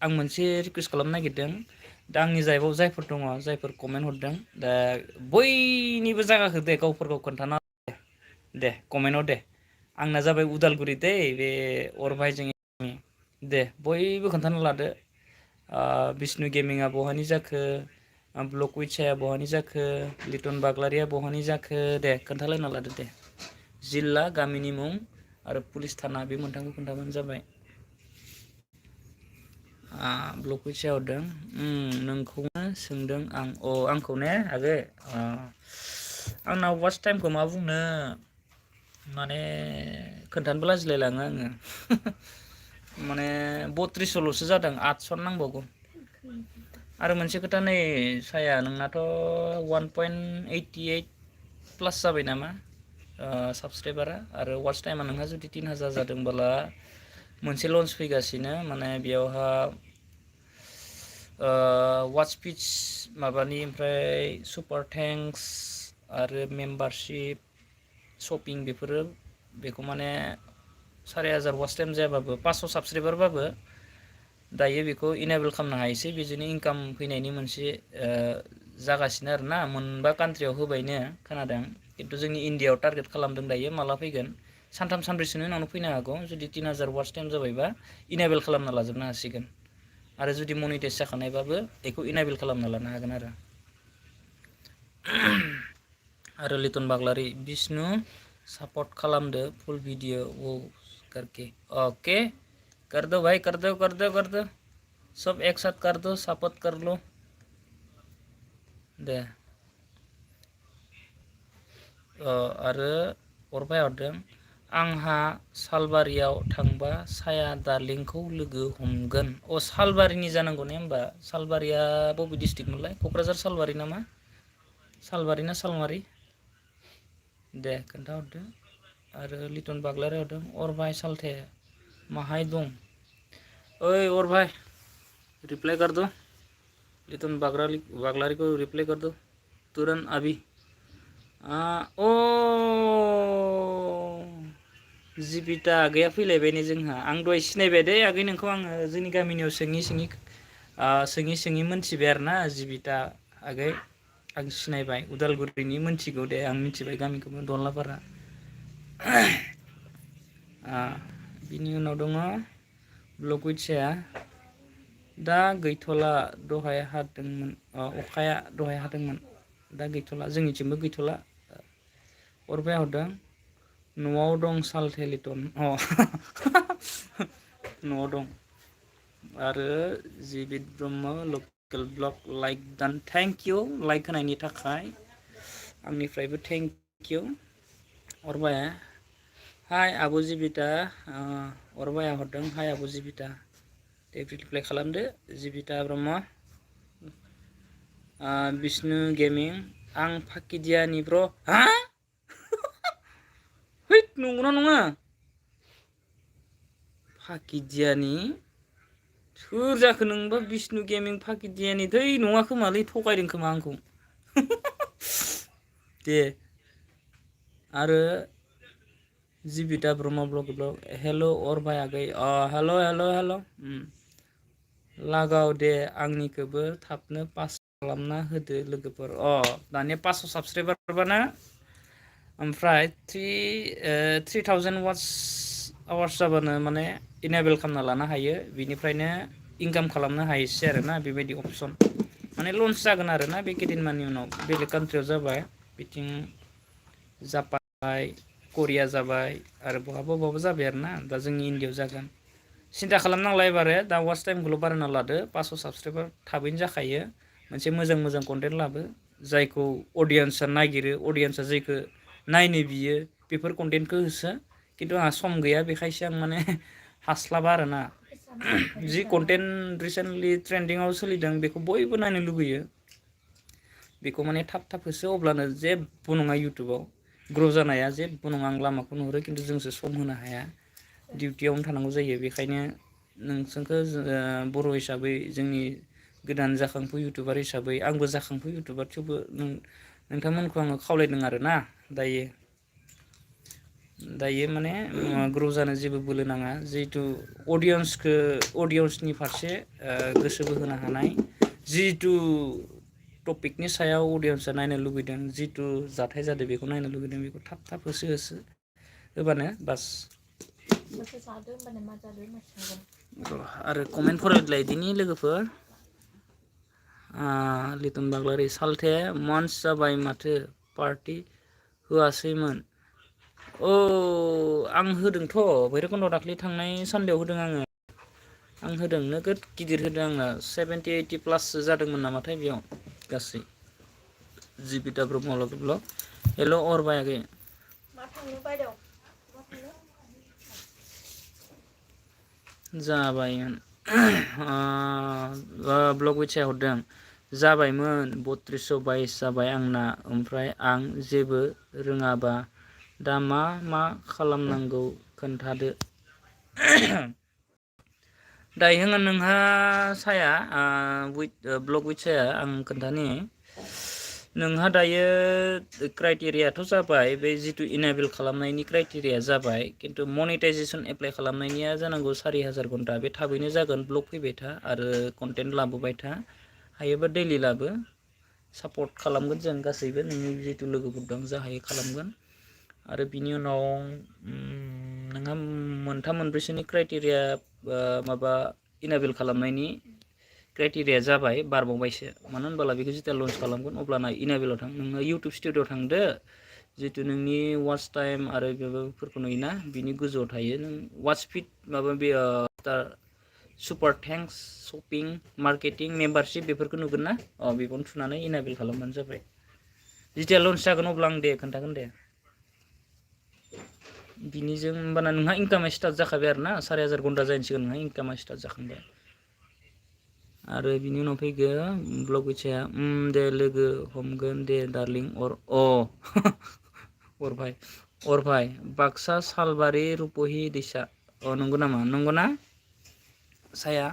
आं मोनसे रिकुवेस्ट खालामनो नागिरदों दा आंनि जायबाव जायफोर दङ जायफोर कमेन्ट हरदों दा बयनिबो जायगाखौ दे गावफोरखौ खोन्थाना दे कमेन्टआव दे आंना जाबाय उदालगुरि दै बे अरभायजों दे बयबो खोन्थाना लादो बिष्णु गेमिङा बहानि जाखो ब्लक उइथ साया बहानि जाखो लिटन बाग्लारिया बहानि जाखो दे खोन्थालायना लादो दे जिल्ला गामिनि मुं आरो पुलिस थाना बे मोनथामखौ खोन्थाबानो जाबाय ब्लक उइथ साया हरदों नोंखौनो सोंदों आं आंखौ ने आगै आंना वाच टाइमखौ मा बुंनो माने खोन्थानोबो लाजिलायलाङो आङो माने 32ल'सो जादों 8 नांबावगौ आरो मोनसे खोथा नै साया नोंनाथ' 1.88 प्लास जाबाय नामा साबसक्राइबारा आरो वाच टाइमा नोंहा जुदि 3000 जादोंबोला मोनसे लन्च फैगासिनो माने बेयावहा वाच स्पिच माबानि ओमफ्राय सुपार थेंक्स आरो मेम्बारशिप शपिं बेखौ माने 4000 वाच टाइम जायाबाबो 500 साबसक्राइबारबाबो दायो बेखौ इनेबोल खालामनो हायोसै बेजोंनो इनकाम फैनायनि मोनसे जागासिनो आरोना मोनबा कान्ट्रियाव होबायनो खोनादों खिन्थु जोंनि इण्डियाआव टारगेट खालामदों दायो माला फैगोन सानथाम सानब्रैसोनि उनावनो फैनो हागौ जुदि 3000 वाच टाइम जाबायबा इनेबोल खालामना लाजोबनो हासिगोन आरो जुदि मनिटाइज जाखानायबाबो बेखौ इनेबोल खालामना लानो हागोन आरो लिटन बाग्लारि बिष्णु सापर्ट खालामदो फुल भिडिअ करके ओके कर दो भाई कर दो सब एक साथ कर दो सपोर्ट कर लो दे आरो अरभाया हरदों आंहा सालबारियाव थांबा साया दार्लिंखौ लोगो हमगोन सालबारिनि जानांगौ ने होमबा सालबारिया बबे डिस्ट्रिक्टमोनलाय क'क्राझार सालबारि नामा सालबारि ना सालमारि दे खोन्थाहरदो आरो लिटन बाग्लारि हरदों अरभाय सालथे माहाय दं ओइ अरभाय रिप्लाई कर दो लिटन बाग्लारी को रिप्लाई कर दो तुरंत अभी जिबिता आगैया फैलायबाय नै जोंहा आं दहाय सिनायबाय दे आगै नोंखौ आङो जोंनि गामिनियाव सोङि मोनथिबाय आरोना जिबिता आगै आं सिनायबाय उदालगुरिनि मोनथिगौ दे आं मिथिबाय गामिखौबो दनलापारा बिनि उनाव दङ ब्लक उइथ साया दा गैथ'ला दहाय हादोंमोन अखाया दहाय हादोंमोन दा गैथ'ला जोंनिथिंबो गैथ'ला अरभाया हरदों न'आव दं सालथे लिटन न'आव दं आरो जिबित ब्रह्म लकेल ब्लग लाइक दान थेंक इउ लाइक होनायनि थाखाय आंनिफ्रायबो थेंक इउ अरभाया हाय आब' जिबिता अरभाया हरदों हाय आब' जिबिता दे रिप्लाइ खालामदो जिबिता ब्रह्म बिष्णु गेमिं आं फाकिदियानि ब्र' नंगौना नङा फाकिदियानि सोर जाखो नोंबा बिष्णु गेमिं फाकिदियानि थै नङा खोमालै थगायदों खोमा आंखौ दे आरो जिबिता ब्रह्म ब्लग हेल' अर बायाखै हेल' हेल' हेल' लागाव दे आंनिखौबो थाबनो पास खालामना होदो लोगोफोर दानिया 500 साबसक्राइबारबानो ओमफ्राय 3000 वाट्स आवार्स जाबानो माने इनेबल खालामना लानो हायो बिनिफ्रायनो इनकाम खालामनो हायोसै आरोना बेबायदि अपसन माने लन्च जागोन आरोना बे केदिनमाननि उनाव बेलेग कान्ट्रियाव जाबाय बिथिं जापान जाबाय करिया जाबाय आरो बहाबा बहाबा जाबाय आरोना दा जोंनि इण्डियाआव जागोन सिन्था खालामनांला एबारो दा वाच टाइमखौल' बारायना लादो 500 साबसक्राइबार थाबैनो जाखायो मोनसे मोजां मोजां कन्टेन्ट लाबो जायखौ अडियेन्सआ नागिरो अडियेन्सआ जायखौ नायनो बियो बेफोर कन्टेन्टखौ होसो खिन्थु आंहा सम गैया बेखायसो आं माने हास्लाबा आरोना जि कन्टेन्ट रिसेन्टलि ट्रेन्डिंआव सोलिदों बेखौ बयबो नायनो लुगैयो बेखौ माने थाब थाब होसो अब्लानो जेबो नङा इउटुबाव ग्र' जानाया जेबो नङा आं लामाखौ नुहुरो खिन्थु जोंसो सम होनो हाया डिउटियावनो थानांगौ जायो बेखायनो नोंसोरखौ बर' हिसाबै जोंनि गोदान जाखांफु इउटुबार हिसाबै आंबो जाखांफु इउटुबार थेवबो नोंथांमोनखौ आङो खावलायदों आरोना दायो माने ग्र' जानो जेबो बोलो नाङा जिहेथु अडियन्सनि फारसे गोसो बोहोनो हानाय जिहेथु टपिकनि सायाव अडियेन्सआ नायनो लुगैदों जिथु जाथाय जादों बेखौ नायनो लुगैदों बेखौ थाब थाब होसो होबानो बास आरो कमेन्ट फरायलायदिनि लोगोफोर लिटन बाग्लारि सालथे मान्थस जाबाय माथो पार्टि होआसैमोन आं होदोंथ' भैरबखुन्डआव दाख्लै थांनाय सानदेआव होदों आं होदों नोगोद गिदिर होदों आङो 70-80 प्लाससो जादोंमोन नामाथाय बेयाव गासै जिबिता ब्रह्म हेल' अर बायाखै जाबायमोन ब्लग विचाय हरदों जाबायमोन 3222 जाबाय आंना ओमफ्राय आं जेबो रोङाबा दा मा खालामनांगौ खोन्थादो दायो नोंहा साया ब्लग विचाया आं खोन्थानि नोंहा दायो क्राइटेरियाथ' जाबाय बे जिथु इनेबल खालामनायनि क्राइटेरिया जाबाय खिन्थु मनिटाइजेसन एप्लाइ खालामनायनिया जानांगौ 4000 घन्टा बे थाबैनो जागोन ब्लग फैबाय था आरो कन्टेन्ट लाबोबाय था हायोबा दैलि लाबो सापर्ट खालामगोन जों गासैबो नोंनि जिथु लोगोफोर दं जा हायो खालामगोन आरो बिनि उनाव नोंहा मोनथाम मोनब्रैसोनि क्राइटेरिया माबा इनेबल खालामनायनि क्राइटेरिया जाबाय बारबावबायसो मानो होनब्ला बेखौ जेब्ला लन्च खालामगोन अब्लाना इनेबलाव थां नोङो इउटुब स्टुडिअ थांदो जितु नोंनि वाच टाइम आरो बेफोरखौ नुयोना बिनि गोजौआव थायो नों वाच फिट माबा बे super thanks shopping marketing membership बेफोरखौ नुगोन ना बेखौनो थुनानै इनेबल खालामबानो जाबाय जेथिया लन्च जागोन अब्ला आं दे खोन्थागोन दे बिनिजों होमबाना नोंहा इनकामा स्टार्ट जाखाबाय आरो ना 4000 घन्टा जायैसिगोन नोंहा इनकामा स्टार्ट जाखांबाय आरो बिनि उनाव फैगोन ब्लग विचाया दे लोगो हमगोन दे डार्लिं अरभाय बाक्सा सालबारि रुपहि दैसा नंगौ नामा नंगौना साया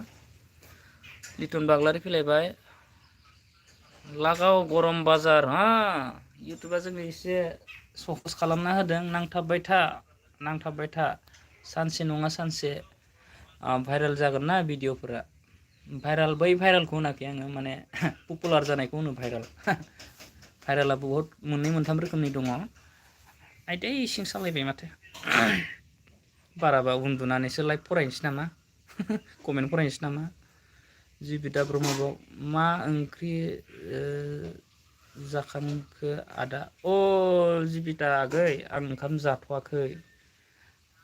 लिटन बाग्लारि फैलायबाय लागाव गरम बाजार इउटुबा जोंनो एसे फकास खालामना होदों नांथाबबाय था सानसे नङा सानसे भाइरेल जागोन ना भिडिअफोरा बै भाइरेलखौ होनाखै आङो माने पपुलार जानायखौ होनो भाइरेला बहुत मोननै मोनथाम रोखोमनि दङ आयदै इसिं सालायबाय माथो बाराबा उन्दुनानैसो लाइभ फरायनोसै नामा कमेन्ट फरायनोसै नामा जिबिता ब्रह्म मा ओंख्रि जाखांखो आदा जिबिता आगै आं ओंखाम जाथ'वाखै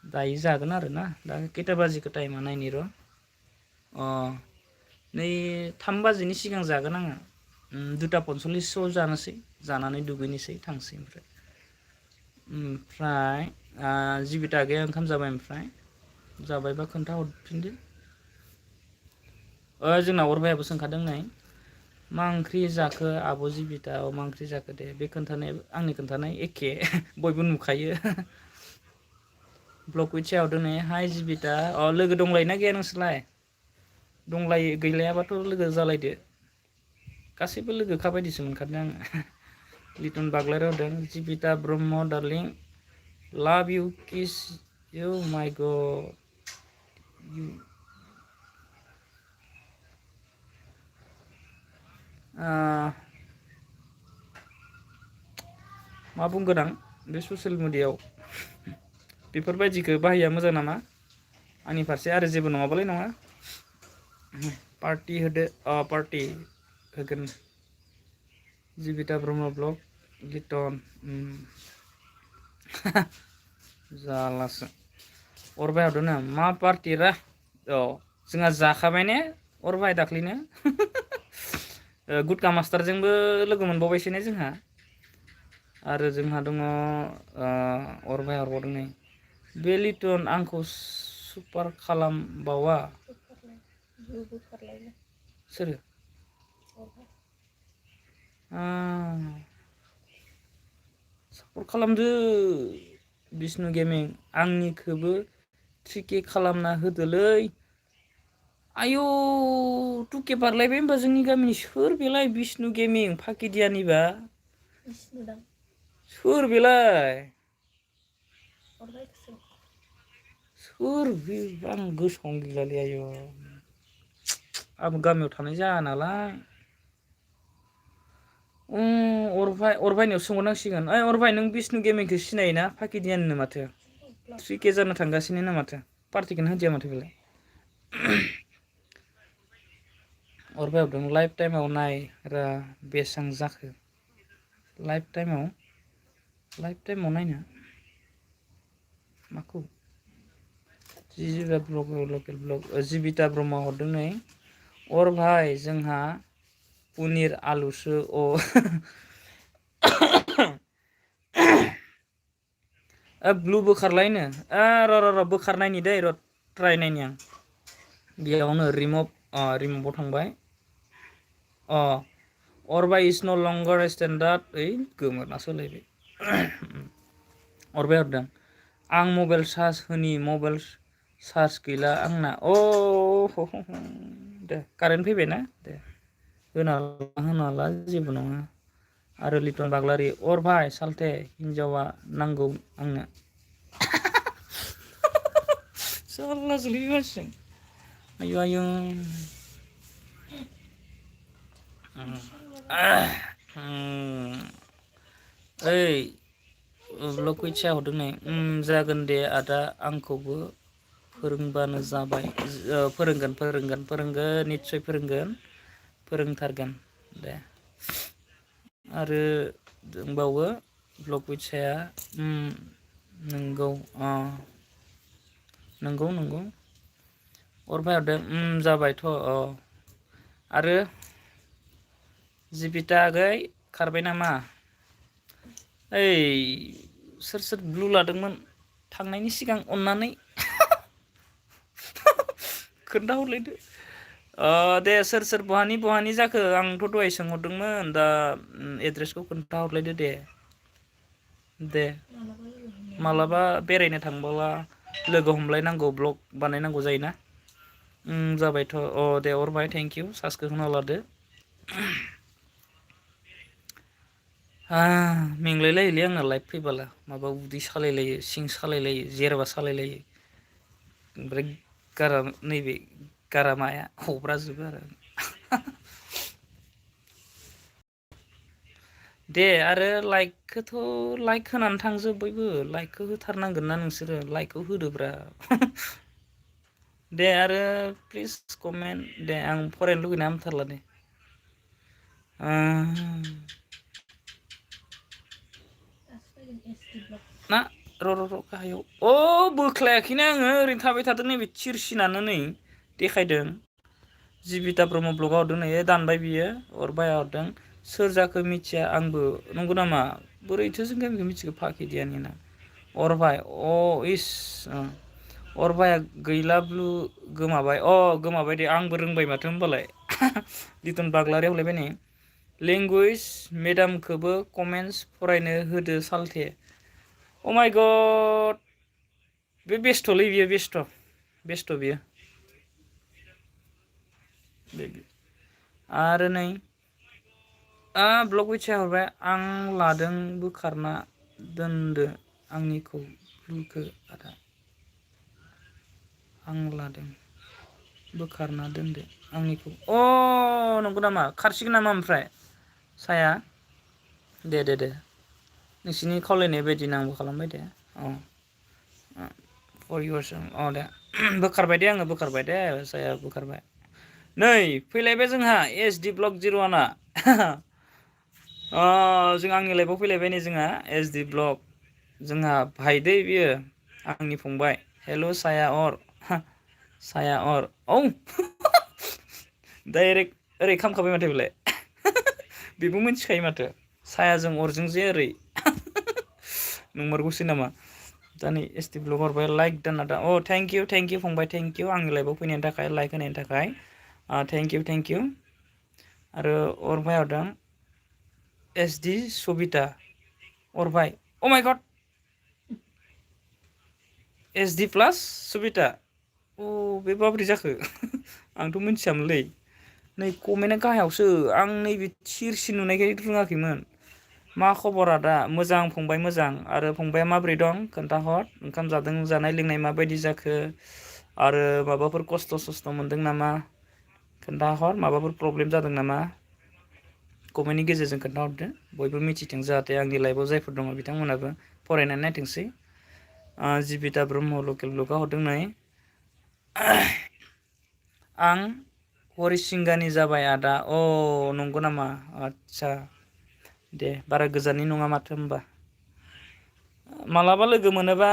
दायो जागोन आरोना दा खैथा बाजिखौ टाइमा नायनि र' नै 3 बाजिनि सिगां जागोन आङो 2:45 जानोसै जानानै दुगैनोसै थांसै ओमफ्राय जिबिता आगैया ओंखाम जाबाय ओमफ्राय जाबायबा खोन्थाहरफिनदो जोंना अरबायाबो सोंखादों नै मा ओंख्रि जाखो आब' जिबिता मा ओंख्रि जाखो दे बे खोन्थानाय आंनि खोन्थानाय एखे बयबो नुखायो ब्लक विचायाव दोनै हाय जिबिता लोगो दंलायोना गैया नोंसोरलाय दंलायो गैलायाबाथ' लोगो जालायदो गासैबो लोगोखा बायदिसो मोनखादों आङो लिटन बाग्लारि हरदों जिबिता ब्रह्म डार्लिं लाभ इउ किस इउ माय गड इउ मा बुंगोन आं बे ससियेल मिडियायाव बेफोरबायदिखौ बाहायिया मोजां नामा आंनि फारसे आरो जेबो नङाबालाय नङा पार्टि होदो पार्टि होगोन जिबिता ब्रह्म ब्लग लिटन जालासो अरबाय हरदों मा पार्टि रा जोंहा जाखाबाय ने अरबाय दाख्लिनो गुटका मास्टारजोंबो लोगो मोनबावबायसो ने जोंहा आरो जोंहा दङ अरबाय हरबावदों नै बे लिटन आंखौ सुपार खालामबावा सोरो सापर्ट खालामदो बिष्णु गेमिं आंनिखौबो 3K खालामना होदोलै आयौ 2K बारलायबाय होनबा जोंनि गामिनि सोर बेलाय बिष्णु गेमिं फाकिदियानिबा सोर बेलाय सोर बे आं गोसोआवनो गैलालै आयौ आं गामियाव थानाय जाया नालाय अरबायनायाव सोंहरनांसिगोन ओइ अरबाय नों बिष्णु गेमिंखौ सिनायोना फाकिदियानिनो माथो 3K जानो थांगासिनो ना माथो पार्टिखौनो होदिया माथो बेलाय अरबाय हरदों लाइफ टाइमाव नाय रा बेसां जाखो लाइफ टाइमाव नायनो माखौ जिबिता ब्लग लकेल ब्लग जिबिता ब्रह्म हरदों नै अर भाई जोंहा पनिर आलुसो ब्लु बोखारलायनो र' बोखारनायनि दै र' ट्राय नायनि आं बेयावनो रिमुभआव थांबाय अरबाय इज न' लंगार स्टेन्डार्ड ओइ गोमोरना सोलायबाय अरबाय हरदों आं मबाइल चार्ज होनि मबाइल चार्ज गैला आंना दे कारेन्ट फैबायना दे होना हाला जेबो नङा आरो लिटन बाग्लारि अरबाय सालथे हिनजावा नांगौ आंनो जारलासोलै बे मानसिजों आयु आयु ओइ ब्लग फैसा हरदों नै जागोन दे आदा आंखौबो फोरोंबानो जाबाय फोरोंगोन निस्सय फोरोंथारगोन दे आरो दंबावो ब्लग फैसाया नंगौ अरबाय हरदों जाबायथ' आरो जिबिता आगै खारबाय नामा ओइ सोर ब्लु लादोंमोन थांनायनि सिगां अननानै खोन्थाहरलायदो दे सोर बहानि जाखो आंथ' दहाय सोंहरदोंमोन दा एड्रेसखौ खोन्थाहरलायदो दे मालाबा बेरायनो थांबोला लोगो हमलायनांगौ ब्लग बानायनांगौ जायोना जाबायथ' दे अरबाय थेंक इउ सार्सखौ होना लादो मेंलायलायोलै आंना लाइभ फैबोला माबा उदै सालायलायो सिं सालायलायो जेरबा सालायलायो ओमफ्राय नैबे गारामाया हब्राजोबो आरो दे आरो लाइक होनानै थांजोब बयबो लाइकखौ होथारनांगोन ना नोंसोरो लाइकखौ होदोब्रा दे आरो प्लिज कमेन्ट दे आं फरायनो लुगैना हामथारला दे ना र' गाहायाव बोख्लायाखैनो आङो ओरैनो थाबाय थादों नैबे थिरसिनानो नै देखायदों जिबिता ब्रह्म ब्लगाव हरदों नै दानबाय बियो अरबाया हरदों सोर जाखो मिथिया आंबो नंगौ नामा बोरैथो जों गामिखौ मिथिगौ फाकिदियानि ना अरबाय इस अरबाया गैला ब्लु गोमाबाय गोमाबाय दे आंबो रोंबाय माथो होनबालाय लिटन बाग्लारि हरलायबाय नै लेंगुवेज मेडामखौबो कमेन्टस फरायनो होदो सालथे माय गड बे बेस्थ'लै बियो बेस्थ' बियो आरो नै ब्लक उइथ्सआ हरबाय आं लादों बोखारना दोनदो आंनिखौ भुलखो आदा आं लादों बोखारना दोनदो आंनिखौ नंगौ नामा खारसिगोन नामा ओमफ्राय साया दे नोंसिनि खावलायनाय बायदिनो आंबो खालामबाय दे फर इउर्स दे बोखारबाय दे आङो बोखारबाय दे साया बोखारबाय नै फैलायबाय जोंहा एस डि ब्लक 01आ जों आंनि लाइफआव फैलायबाय नै जोंहा एस डि ब्लक जोंहा भाइदै बियो आंनि फंबाय हेल' साया अर औ डाइरेक्ट ओरै खामखाबाय माथो बेलाय बेबो मिथिखायो माथो सायाजों अरजों जे ओरै नंमारगौसै नामा दा नै एस टि ब्लक हरबाय लाइक दान दा थेंक इउ फंबाय थेंक इउ आंनि लाइफआव फैनायनि थाखाय लाइक होनायनि थाखाय थेंक इउ आरो अरमाय हरदों एस डि सबिता अरबाय अ माइ गड एस डि प्लास सुबिता बे माबोरै जाखो आंथ' मिथियामोनलै नै कमेन्टआ गाहायावसो आं नैबे थिरसि नुनायखाय रोङाखैमोन मा खबर आदा मोजां फंबाय मोजां आरो फंबाया माबोरै दं खोन्थाहर ओंखाम जादों जानाय लोंनाय माबायदि जाखो आरो माबाफोर खस्थ' सस्थ' मोनदों नामा खोन्थाहर माबाफोर प्रब्लेम जादों नामा कमेन्टनि गेजेरजों खोन्थाहरदो बयबो मिथिथों जाहाथे आंनि लाइफआव जायफोर दङ बिथांमोनाबो फरायनानै नायथोंसै जिबिता ब्रह्म लकेल ब्लकआ हरदों नै आं हरिसिंगानि जाबाय आदा नंगौ नामा आदसा दे बारा गोजाननि नङा माथो होमबा मालाबा लोगो मोनोबा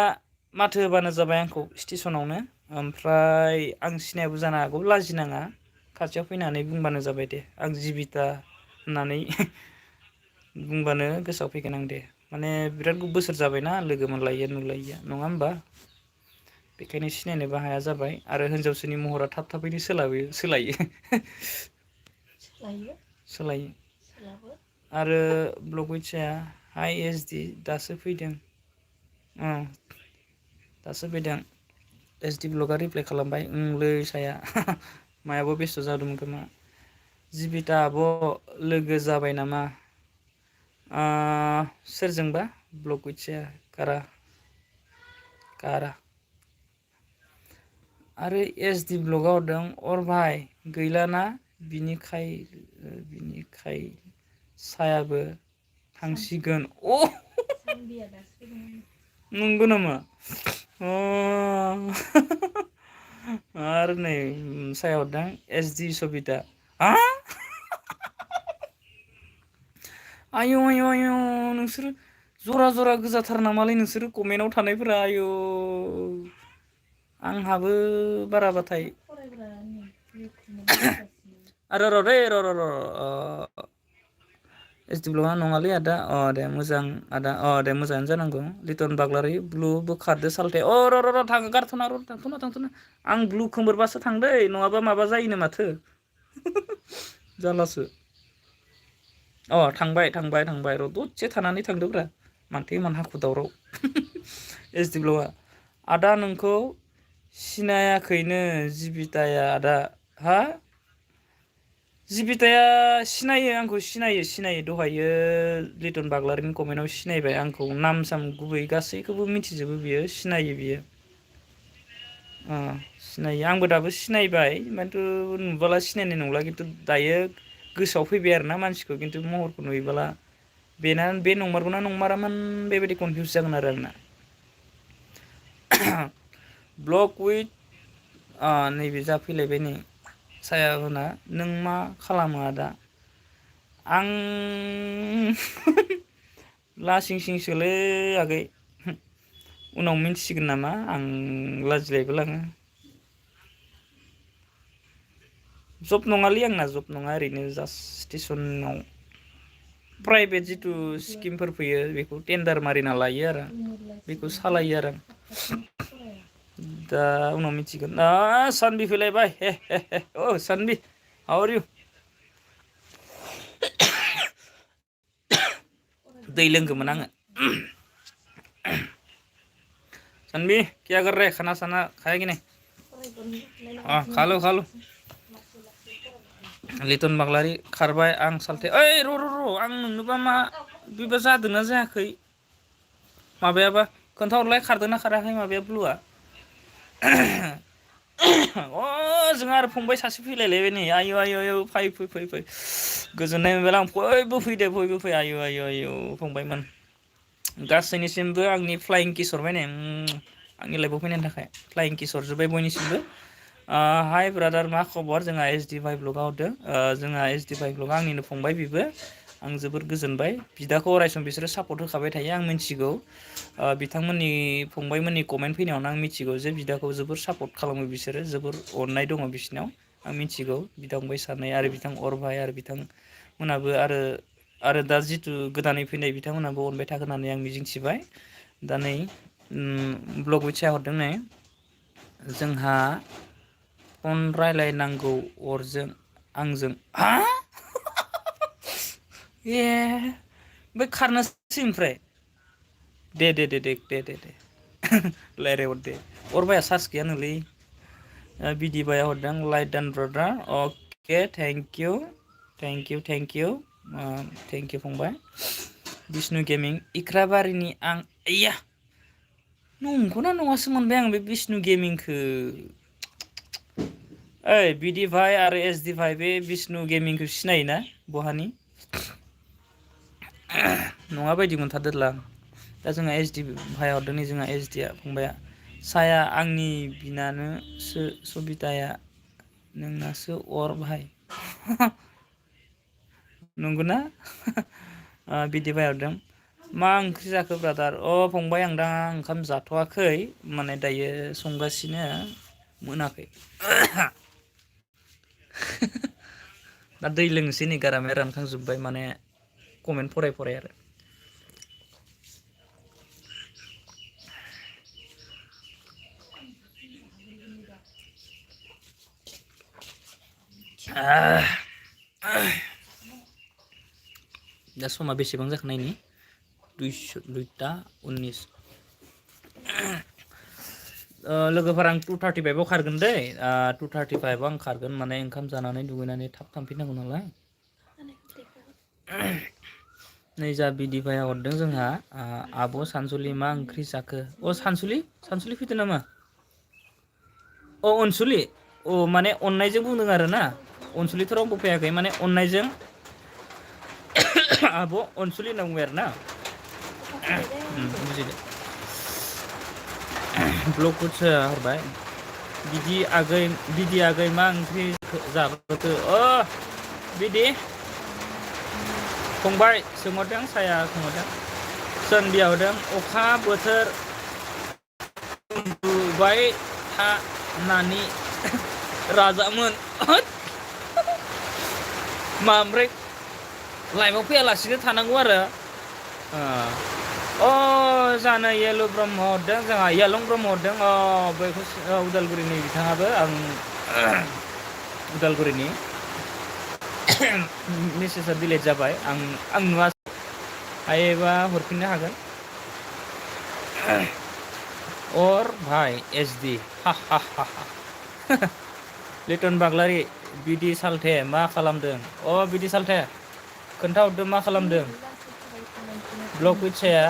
माथो होबानो जाबाय आंखौ स्टेसनावनो ओमफ्राय आं सिनायाबो जानो हागौ लाजिनाङा खाथियाव फैनानै बुंबानो जाबाय दे आं जिबिता होननानै बुंबानो गोसोआव फैगोन आं दे माने बिराद बोसोर जाबायना लोगो मोनलायै नुलायैया नङा होमबा बेखायनो सिनायनोबो हाया जाबाय आरो हिनजावसोनि महरा थाब थाबैनो सोलायो आरो ब्लक उइथ्सआ हाइ एस डि दासो फैदों दासो फैदों एस डि ब्लकआ रिप्लाइ खालामबाय लै साया मायाबो बेस्थ' जादोंमोन खोमा जिबिता आब' लोगो जाबाय नामा सोरजोंबा ब्लक उइथ्सआ कारा आरो एस डि ब्लकआव हरदों अरभाय गैलाना बिनिखाय सायाबो थांसिगोन नंगौ नामा आरो नै साया हरदों एस डि सबिता आयौ नोंसोरो जरा जरा गोजाथार नामालै नोंसोरो कमेन्टआव थानायफोरा आयौ आंहाबो बाराबाथाय एस डि ब्लकआ नङालै आदा दे मोजां आदा दे मोजाङानो जानांगौ लिटन बाग्लारि ब्लु बोखारदो सालथे थाङो गारथ'ना थांथ'ना आं ब्लु खोमोरबासो थांदै नङाबा माबा जायोनो माथो जारलासो थांबाय र' दसे थानानै थांदोब्रा मानथो इमान हाखु दावराव एस डि ब्लकआ आदा नोंखौ सिनायाखैनो जिबिताया आदा हा जिबिताया सिनायो आंखौ सिनायो दहायो लिटन बाग्लारिनि कमेन्टआव सिनायबाय आंखौ नाम साम गुबै गासैखौबो मिथिजोबो बियो सिनायो बियो सिनायो आंबो दाबो सिनायबाय माथो नुबोला सिनायनाय नंला खिन्थु दायो गोसोआव फैबाय आरोना मानसिखौ खिन्थु महरखौ नुयोबोला बे नंमारगौना नंमारामोन बेबायदि कनफिउस जागोन आरो आंना ब्लक उइथ नैबे जाफैलायबाय नै साया होना नों मा खालामो आदा आं लासिं सिंसोलै आगै उनाव मिन्थिसिगोन नामा आं लाजिलायबो लाङो जब नङालै आंना जब नङा ओरैनो जास्ट स्टेसनाव प्राइभेट जिथु स्किमफोर फैयो बेखौ टेन्डार मारिना लायो आरो बेखौ सालायो आरो दा उनाव मिथिगोन सानबि फैलायबाय सानबि हाउ आर इउ दै लोंगौमोन आङो सानबी क्या कर रहे खाना साना खाएगी नहीं खा लो लिटन बाग्लारि खारबाय आं सालथे ओइ र' आं नोंनोबा मा बेबा जादोंना जायाखै माबायाबा खोन्थाहरलाय खारदोंना खाराखै माबाया ब्लुआ जोंहा आरो फंबाय सासे फैलायलायबाय नै आयौ फै गोजोननाय मोनबाय आं बयबो फै आयौ फंबायमोन गासैनिसिमबो आंनि फ्लाइं किस हरबाय नै आंनि लाइफआव फैनायनि थाखाय फ्लाइं किस हरजोब्बाय बयनिसिमबो हाय ब्रादार मा खबर जोंहा SD5 ब्लगआव हरदों जोंहा SD5 ब्लगआ आंनिनो फंबाय बेबो आं जोबोर गोजोनबाय बिदाखौ अरायसम बिसोरो सापर्ट होखाबाय थायो आं मिन्थिगौ बिथांमोननि फंबायमोननि कमेन्ट फैनायावनो आं मिथिगौ जे बिदाखौ जोबोर सापर्ट खालामो बिसोरो जोबोर अननाय दङ बिसिनाव आं मिथिगौ बिदा फंबाय सानै आरो बिथां अरभाय आरो बिथांमोनाबो आरो दा जिथु गोदानै फैनाय बिथांमोनाबो अनबाय थागोन होननानै आं मिजिंथिबाय दा नै ब्लग उइथ्सआ हरदों नै जोंहा फन रायलायनांगौ अरजों आंजों बे खारनोसै ओमफ्राय दे रायलायहर दे अरबाया चार्ज गैयानोलै बिदिबाया हरदों लाइट दान ब्रादार अके थेंक इउ फंबाय बिष्णु गेमिं इक्राबारिनि आं आइया नंगौना नङासो मोनबाय आं बे बिष्णु गेमिंखौ ओइ बिडि भाइ आरो SD भाइ बे बिष्णु गेमिंखौ सिनायोना बहानि नङा बायदि मोनथारदोंलां दा जोंहा SD भाइया हरदों नै जोंहा SDआ फंबाया साया आंनि बिनानोसो सबिताया नोंनासो अर भाइ नंगौना बिदि भाइ हरदों मा ओंख्रि जाखो ब्रादार फंबाय आं दा ओंखाम जाथ'वाखै माने दायो संगासिनो मोनाखै दा दै लोंनोसै नै गारामाया रानखांजोब्बाय माने कमेन्ट फराय आरो दा समा बेसेबां जाखो नायनि 2:19 लोगोफोर आं 2:35आव खारगोन दै 2:35आव आं खारगोन माने ओंखाम जानानै दुगैनानै थाब थांफिननांगौ नालाय नै जा बिदिभाया हरदों जोंहा आब' सानसुलि मा ओंख्रि जाखो सानसुलि फैदो नामा अनसुलि माने अननायजों बुंदों आरो ना अनसुलिथ' रावबो फैयाखै माने अननायजों आब' अनसुलि होनना बुंबाय आरो ना बुजिदो ब्लग कुटसो हरबाय बिदि आगै मा ओंख्रि जाबोखो बिदि फंबाय सोंहरदों साया सोंहरदों सोनबिया हरदों अखा बोथोर उन्दुबाय थानानै राजामोन ओमफ्राय लाइभआव फैयालासिनो थानांगौ आरो जानो येल' ब्रह्म हरदों जोंहा यालं ब्रह्म हरदों बेखौ उदालगुरिनि बिथाङाबो आं उदालगुरिनि मेसेजआ डिलेट जाबाय आं नुवा हायोबा हरफिननो हागोन अर भाइ SD लिटन बाग्लारि बिदि सालथे मा खालामदों बिदि सालथे खोन्थाहरदो मा खालामदों ब्लग उइथ्सआ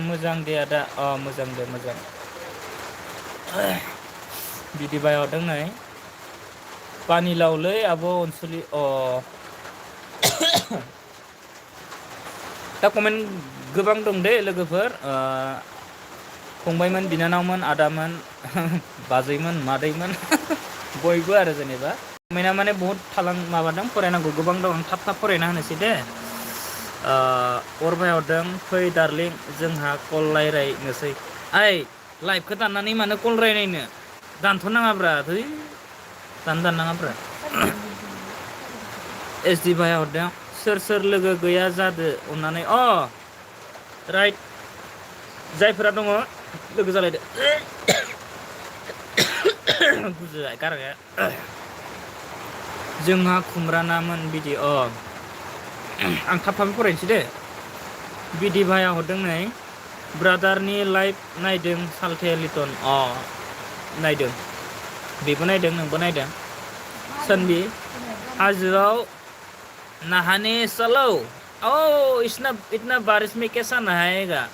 मोजां दे आदा मोजां दे मोजां बिदि भाइ हरदों नै पानिलावलै आब' अनसुलि दा कमेन्ट गोबां दं दे लोगोफोर फंबायमोन बिनानावमोन आदामोन बाजैमोन मादैमोन बयबो आरो जेनेबा कमेन्टआ माने बहुत माबादों फरायनांगौ गोबां दं थाब फरायना होनोसै दे अरबाय हरदों फै डार्लिं जोंहा कल रायलायनोसै लाइभखौ दाननानै मानो कल रायलायनो दानथ'नाङाब्रा दाननाङाब्रा SD भाइया हरदों सोर लोगो गैया जादो अननानै राइट जायफोरा दङ लोगो जालायदो गुजुबाय गारामाया जोंहा खुमब्रा नामोन बिदि आं थाब फरायनोसै दे बिदि भाइया हरदों नै ब्रादारनि लाइभ नायदों सालथे लिटन नायदों बेबो नायदों नोंबो नायदों सानबि हाजोआव नहाने चलो इतना इतना बारिश में कैसा नहाएगा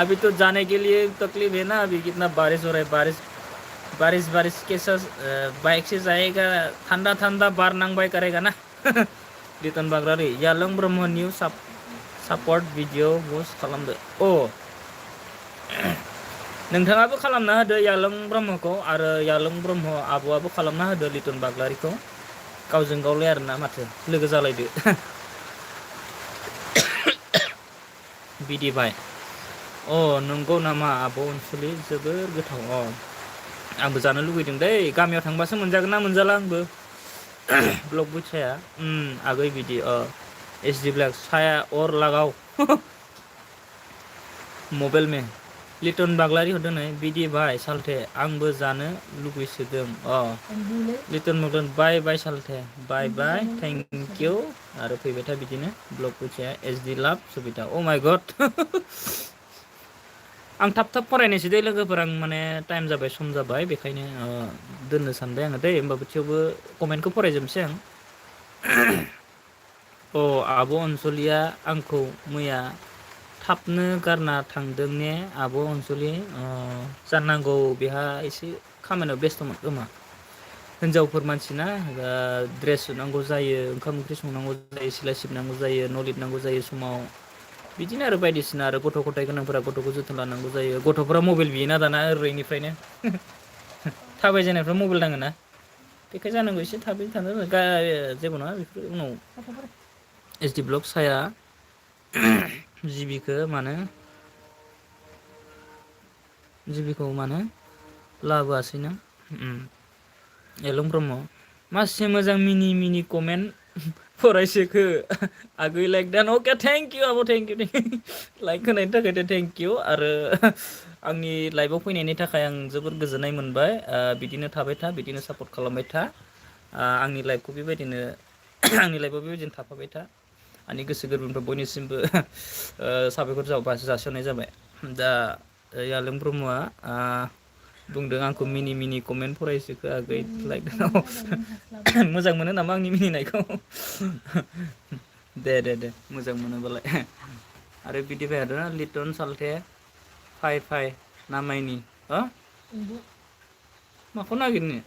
अभी तो जाने के लिए तकलीफ है ना अभी कितना बारिश हो रहा है बारिश बारिश कैसा बाइक से जाएगा ठंडा ठंडा बार नांबाय करेगा ना लिटन बाग्रारि यालं Brahma new support video post खालामदो नोंथाङाबो खालामना होदो यालं ब्रह्मखौ आरो यालं ब्रह्म आब'आबो खालामना होदो लिटन बाग्लारिखौ गावजों गावलाय आरोना माथो लोगो जालायदो बिदि बाय नंगौ नामा आब' अनसुलि जोबोर गोथाव आंबो जानो लुगैदों दै गामियाव थांबासो मोनजागोन ना मोनजाला आंबो ब्लग बुचाया आगै बिदि एसडी ब्लैक साया और लगाओ मबाइल में लिटन बाग्लारि हरदों नै बिदि बाय सालथे आंबो जानो लुगैसोदों लिटन बाग्लारि बाय बाय सालथे बाय बाय थैंक यू आरो फैबाय था बिदिनो ब्लग बुचाया एसडी लाभ सुबिदा माय गड आं थाब थाब फरायनायसै दै लोगोफोर आं माने टाइम जाबाय सम जाबाय बेखायनो दोननो सानबाय आङो दै होमबाबो थेवबो कमेन्टखौ फरायजोबनोसै आं आब' अनसुलिया आंखौ मैया थाबनो गारना थांदों ने आब' अनसुलि जानांगौ बेहा एसे खामानियाव बेस्थ'मोन खोमा हिनजावफोर मानसिना ड्रेस सुनांगौ जायो ओंखाम ओंख्रि संनांगौ जायो सिला सिबनांगौ जायो न' लिरनांगौ जायो समाव बिदिनो आरो बायदिसिना आरो गथ' गथाय गोनांफोरा गथ'खौ जोथोन लानांगौ जायो गथ'फोरा मबाइल बियोना दाना ओरैनिफ्रायनो थाबायजेननायफ्रा मबाइल नाङोना बेखाय जानांगौ एसे थाबै थानो जेबो नङा बेफोर उनाव एसडी ब्लग साया जिबिखौ मानो लाबोआसै नों एलं ब्रह्म मासे मोजां मिनि कमेन्ट फरायसोखो आगै लाइक दान अके थेंक इउ आब' थेंक इउ लाइक होनायनि थाखाय थेंक इउ आरो आंनि लाइभआव फैनायनि थाखाय आं जोबोद गोजोननाय मोनबाय बिदिनो थाबाय था बिदिनो सापर्ट खालामबाय था आंनि लाइभखौ बेबायदिनो थाफाबाय था आंनि गोसो गोरबोनिफ्राय बयनिसिमबो साबायखर जासिहरनाय जाबाय दा यालं ब्रह्मआ बुंदों आंखौ मिनि कमेन्ट फरायसोखो आगै लाइक मोजां मोनो नामा आंनि मिनिनायखौ दे मोजां मोनोबालाय आरो बिदि फैदों लिटन सालथे फाय नामायनि माखौ नागिरनो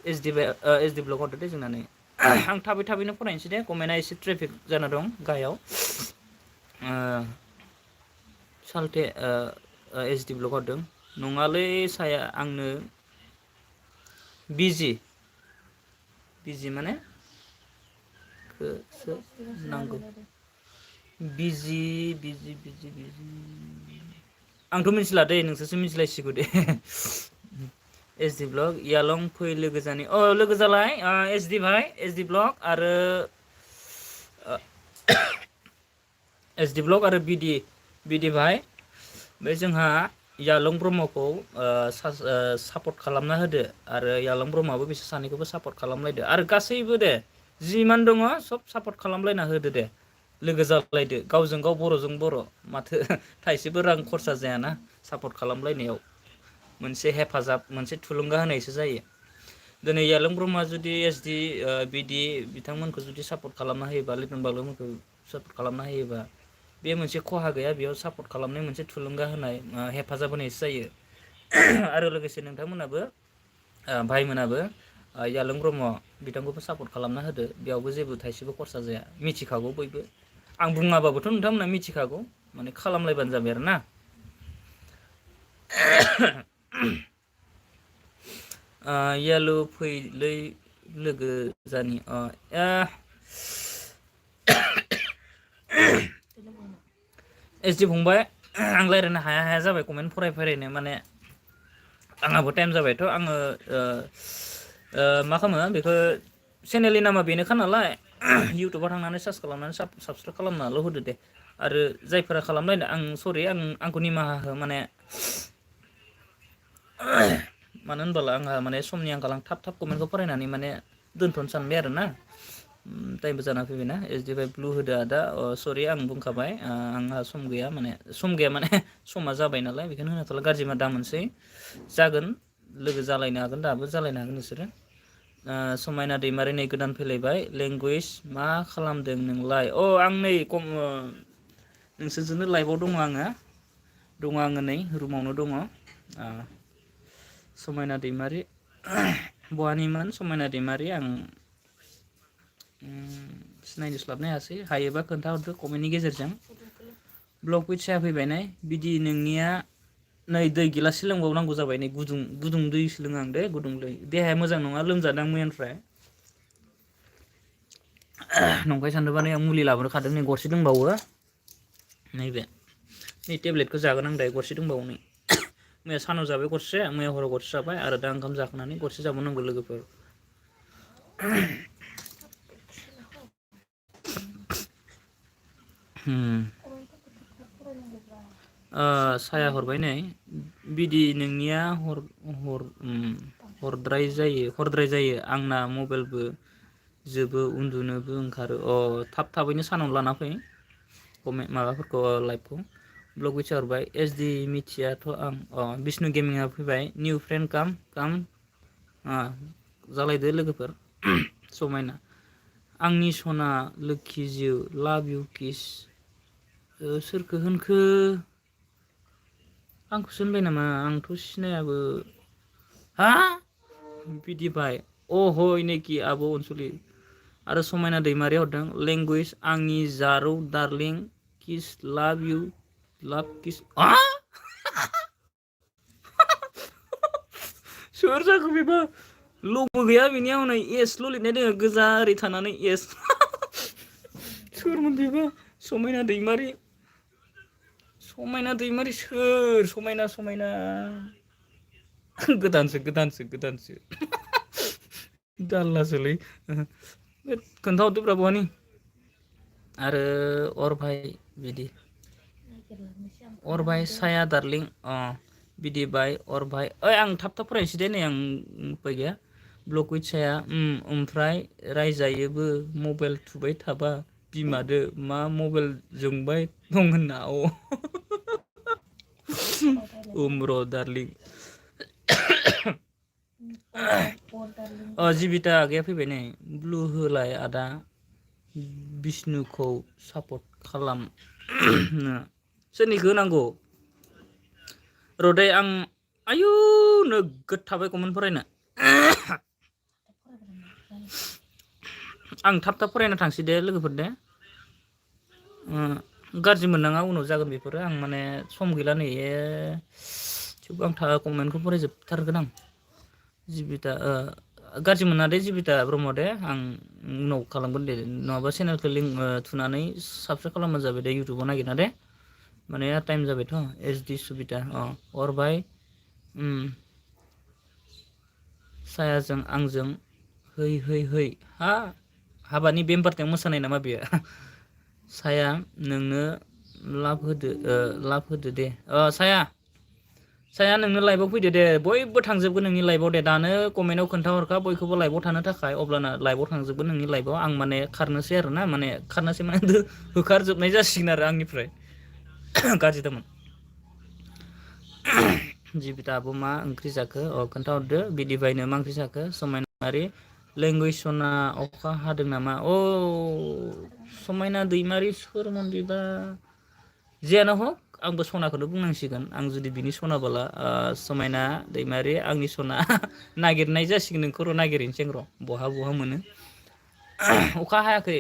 एसडी ब्लग हरदो दे जोंना नै आं थाबैनो फरायनोसै दे कमेन्टआ एसे ट्रेफिक जाना दं गाहायाव सालथे एसडी ब्लग हरदों नङालै साया आंनो बिजि माने नांगौ बिजि आंथ' मिथिला दै नोंसोरसो मिथिलायसिगौ दे एसडी ब्लग यालं फै लोगो जानि लोगो जालाय एसडी भाइ एसडी ब्लग आरो एसडी ब्लग आरो बिदि भाइ बे जोंहा यालं ब्रह्मखौ सापर्ट खालामना होदो आरो यालं ब्रह्मआबो बिसोर सानैखौबो सापर्ट खालामलायदो आरो गासैबो दे जिमान दङ सब सापर्ट खालामलायना होदो दे लोगो जालायदो गावजों गाव बर'जों बर' माथो थाइसेबो रां खरसा जायाना सापर्ट खालामलायनायाव मोनसे हेफाजाब मोनसे थुलुंगा होनायसो जायो दिनै यालं ब्रह्मआ जुदि एसडी बिदि बिथांमोनखौ जुदि सापर्ट खालामना होयोबा लिटन बाग्लामोनखौ सापर्ट खालामना होयोबा बे मोनसे खहा गैया बेयाव सापर्ट खालामनाय मोनसे थुलुंगा होनाय हेफाजाब होनायसो जायो आरो लोगोसे नोंथांमोनाबो भाइमोनाबो यालं ब्रह्म बिथांखौबो सापर्ट खालामना होदो बेयावबो जेबो थाइसेबो खरसा जाया मिथिखागौ बयबो आं बुङाबाबोथ' नोंथांमोना मिथिखागौ माने खालामलायबानो जाबाय आरो ना यालु फैलै लोगो जानि एसडी फंबाय आं रायज्लायनो हाया जाबाय कमेन्ट फरायनो माने आंहाबो टाइम जाबायथ' आङो मा खालामो बेखौ चेनेलनि नामा बेनोखा नालाय इउटुबाव थांनानै सार्च खालामनानै साबसक्राइब खालामनाल' होदो दे आरो जायफोरा खालामलायनो सरि आंखौ निमाहा हो माने मानो होनबोला आंहा माने समनि आंखाल आं थाब कमेन्टखौ फरायनानै माने दोनथ'नो सानबाय आरो ना टाइमबो जाना फैबायना SD5 ब्लु होदो आदा सरि आं बुंखाबाय आंहा सम गैया माने समा जाबाय नालाय बेखायनो होनथ'ला गाज्रि दा मोनसै जागोन लोगो जालायनो हागोन दाबो जालायनो हागोन नोंसोरो समायना दैमारि नै गोदान फैलायबाय लेंगुवेज मा खालामदों नोंलाय आं नै नोंसोरजोंनो लाइभआव दङ आङो नै रुमावनो दङ समायना दैमारि बहानिमोन समायना दैमारि आं सिनायनोस्लाबनो हायासै हायोबा खोन्थाहरदो कमेन्टनि गेजेरजों ब्लग उइथ साया फैबायनाय बिदि नोंनिया नै दै गिलाससे लोंबावनांगौ जाबाय नै गुदुं दैसो लोङो आं दे गुदुं दै देहाया मोजां नङा लोमजादों मैयानिफ्राय नंखाय सानदोंबा नै आं मुलि लाबोखादों नै गरसे दंबावो नैबे नै टेब्लेटखौ जागोन आं दायो गरसे दंबावो नै मैया सानाव जाबाय गरसे मैया हराव गरसे जाबाय आरो दा ओंखाम जाखांनानै गरसे जाबावनांगौ लोगोफोर साया हरबाय नै बिदि नोंनिया हरद्राय जायो आंना मबाइलबो जोबो उन्दुनोबो ओंखारो थाबैनो सानाव लाना फै माबाफोरखौ लाइभखौ ब्लग उइथ हरबाय SD मिथियाथ' आं बिष्णु गेमिंआ फैबाय निउ फ्रेन्ड काम जालायदो लोगोफोर समायना आंनि सना लोखि जिउ लाभ इउ किस सोरखो होनखो आंखौसो होनबाय नामा आंथ' सिनायाबो हा बिदिबाय हयनेखि आब' अनसुलि आरो समायना दैमारि हरदों लेंगुवेज आंनि जारौ डार्लिं किस लाभ इउ लाभ किस सोर जाखो बेबा लबो गैया बेनियाव नै एसल' लिरनाय दोङो गोजा ओरै थानानै एस सोरमोन बेबा समायना दैमारि सोर समायना गोदानसो जारलासोलै खोन्थाहरदोब्रा बहानि आरो अरभाय बिदि अरभाय साया दार्लिं बिदि बाय अरभाय आं थाब फरायनोसै दे नै आं उफाय गैया ब्लग उइथ साया ओमफ्राय रायजायोबो मबाइल थुबाय थाबा बिमादो मा मबाइल जोंबाय दं होनना र' दार्लिं जिबिता आगैया फैबाय नै ब्लु होलाय आदा बिष्णुखौ सापर्ट खालाम सोरनिखौ होनांगौ रदै आं आयु नोगोद थाबाय कमेन्ट फरायनो आं थाब फरायना थांसै दे लोगोफोर दे गाज्रि मोननाङा उनाव जागोन बेफोरो आं माने सम गैला नै थेवबो आं कमेन्टखौ फरायजोबथारगोन आं जिबिता गाज्रि मोना दे जिबिता ब्रह्म दे आं उनाव खालामगोन दे नङाबा चेनेलखौ थुनानै साबसक्राइब खालामबानो जाबाय दे इउटुबाव नागिरना दे माने टाइम जाबायथ' SD सुबिदा अरबाय सायाजों आंजों है हाबानि बेमपारटियाव मोसानाय नामा बेयो साया नोंनो लाभ होदो दे साया नोंनो लाइभआव फैदो दे बयबो थांजोबगोन नोंनि लाइभआव दे दानो कमेन्टआव खोन्थाहरखा बयखौबो लाइभआव थानो थाखाय अब्लाना लाइभआव थांजोबगोन नोंनि लाइभआव आं माने खारनोसै आरो ना माने होखारजोबनाय जासिगोन आरो आंनिफ्राय गाज्रि दामोन जिबिता आब' मा ओंख्रि जाखो खोन्थाहरदो बिदि बायनो मा ओंख्रि जाखो समायनारि लेंगुवेज सना अखा हादों नामा समायना दैमारि सोरमोन बेबा जियानो हक आंबो सनाखौनो बुंनांसिगोन आं जुदि बिनि सनाबोला समायना दैमारि आंनि सना नागिरनाय जासिगोन नोंखौ र' नागिरहैनोसै र' बहा मोनो अखा हायाखै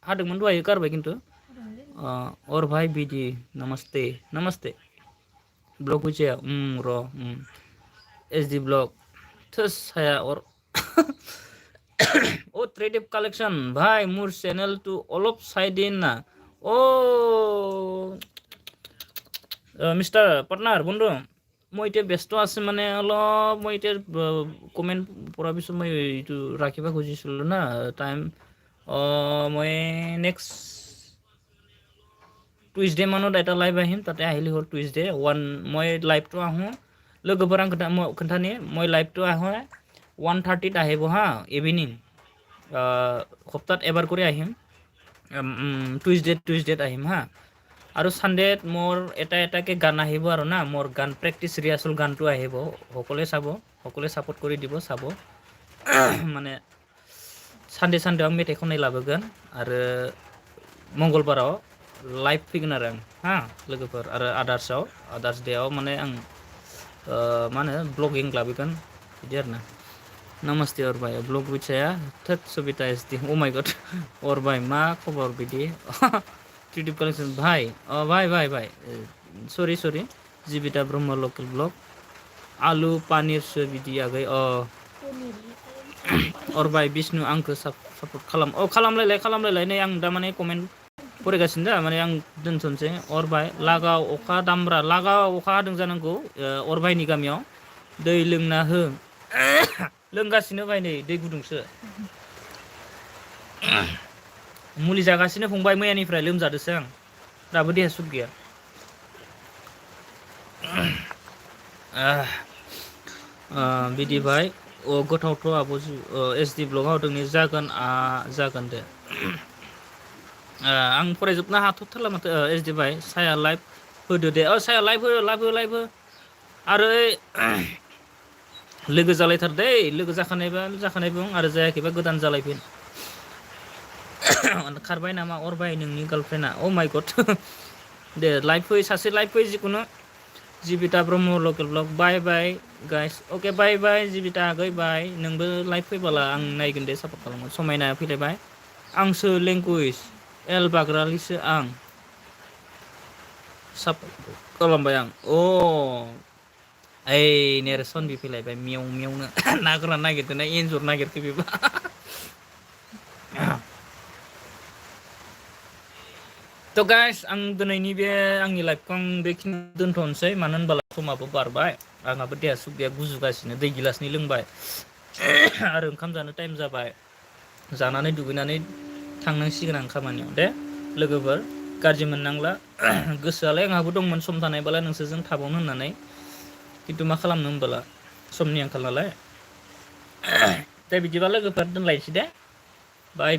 हादोंमोन दहाय गारबाय खिन्थु अरभाय बिदि नमस्ते ब्लग फैसाया SD ब्लग थोस साया ट्रेडिभ कालेक्सन भाई मोर चैनल टू अलप साइड इन ना মিষ্টাৰ পাৰ্টনাৰ বন্ধু মই এতিয়া ব্যস্ত আছে মানে অলপ মই এতিয়া কমেণ্ট পঢ়াৰ পিছত মই এইটো ৰাখিব খুজিছিলোঁ না টাইম মই নেক্সট টুইজডে মানত এটা লাইভ আহিম তাতে আহিলে হ'ল টুইজডে মই লাইভটো আহোঁ लोगोफोर आं खोन्थानि মই लाइभটো আহোঁ 1:30 আহিব হা ইভিনিং সপ্তাহত এবাৰ কৰি আহিম টুইজডেত আহিম হা আৰু ছানডেত মোৰ এটাকে গান আহিব আৰু না মোৰ গান প্ৰেক্টিচ ৰিহাৰ্চেল গানটো আহিব সকলোৱে চাব সকলোৱে ছাপোৰ্ট কৰি দিব চাব মানে सानडे आं मेथाइ खननाय लाबोगोन आरो मंगलबाराव लाइभ फैगोन आरो आं हा लोगोफोर आरो आदार्स डेआव माने आं मा होनो ब्लगिं लाबोगोन बिदि आरो ना नमस्ते अरबाय ब्लग बिचाया थोद सबिता एसडि अ माय गड अरबाय मा खबर बिदि ट्रिटिभ कालेक्सन भाइ भाइ सरि जिबिता ब्रह्म लकेल ब्लग आलु पानिरसो बिदि आगै अरबाय बिष्णु आंखौ सापर्ट खालामलायलाय नै आं दा माने कमेन्ट फरायगासिनो दा माने आं दोनथ'नोसै अरबाय लागाव अखा दामब्रा लागाव अखा हादों जानांगौ अरबायनि गामियाव दै लोंना हो लोंगासिनो बाय नै दै गुदुंसो मुलि जागासिनो फंबाय मैयानिफ्राय लोमजादोसो आं दाबो देहा सुख गैया बिदि भाइ गोथावथ' आब' एसडि ब्लगाव होदों जागोन दे आं फरायजोबनो हाथ'थारला माथो एसडि भाइ साया लाइभ होदो दे साया लाइभ हो आरो लोगो जालायथार दै लोगो जाखानाय बुं आरो जायाखैबा गोदान जालायफिन खारबाय नामा अरबाय नोंनि गार्लफ्रेन्डआ अ माय गड दे लाइभ फै सासे लाइभ फै जिखुनु जिबिता ब्रह्म लकेल ब्लग बाय गाइस अके बाय जिबिता आगै बाय नोंबो लाइभ फैबाला आं नायगोन दे सापर्ट खालामगोन समायना फैलायबाय आंसो लेंगुवेज एल बाग्रालिसो आं सापर्ट खालामबाय आं ओइ नेरसोन फैलायबाय मेवनो ना गोरान नागिरदों ना एन्जर नागिरखो बेबा थ' गाइस आं दिनैनि बे आंनि लाइफखौ आं बेखिनि दोनथ'नोसै मानो होनबा समाबो बारबाय आंहाबो देहा सुख गैया गुजुगासिनो दै गिलासनै लोंबाय आरो ओंखाम जानो टाइम जाबाय जानानै दुगैनानै थांनांसिगोन आं खामानियाव दे लोगोफोर गाज्रि मोननांला गोसोआलाय आंहाबो दंमोन सम थानायबालाय नोंसोरजों थाबावनो होननानै खिन्थु मा खालामनो होनबाला समनि आंखाल नालाय दे बिदिबा लोगोफोर दोनलायनोसै दे बाय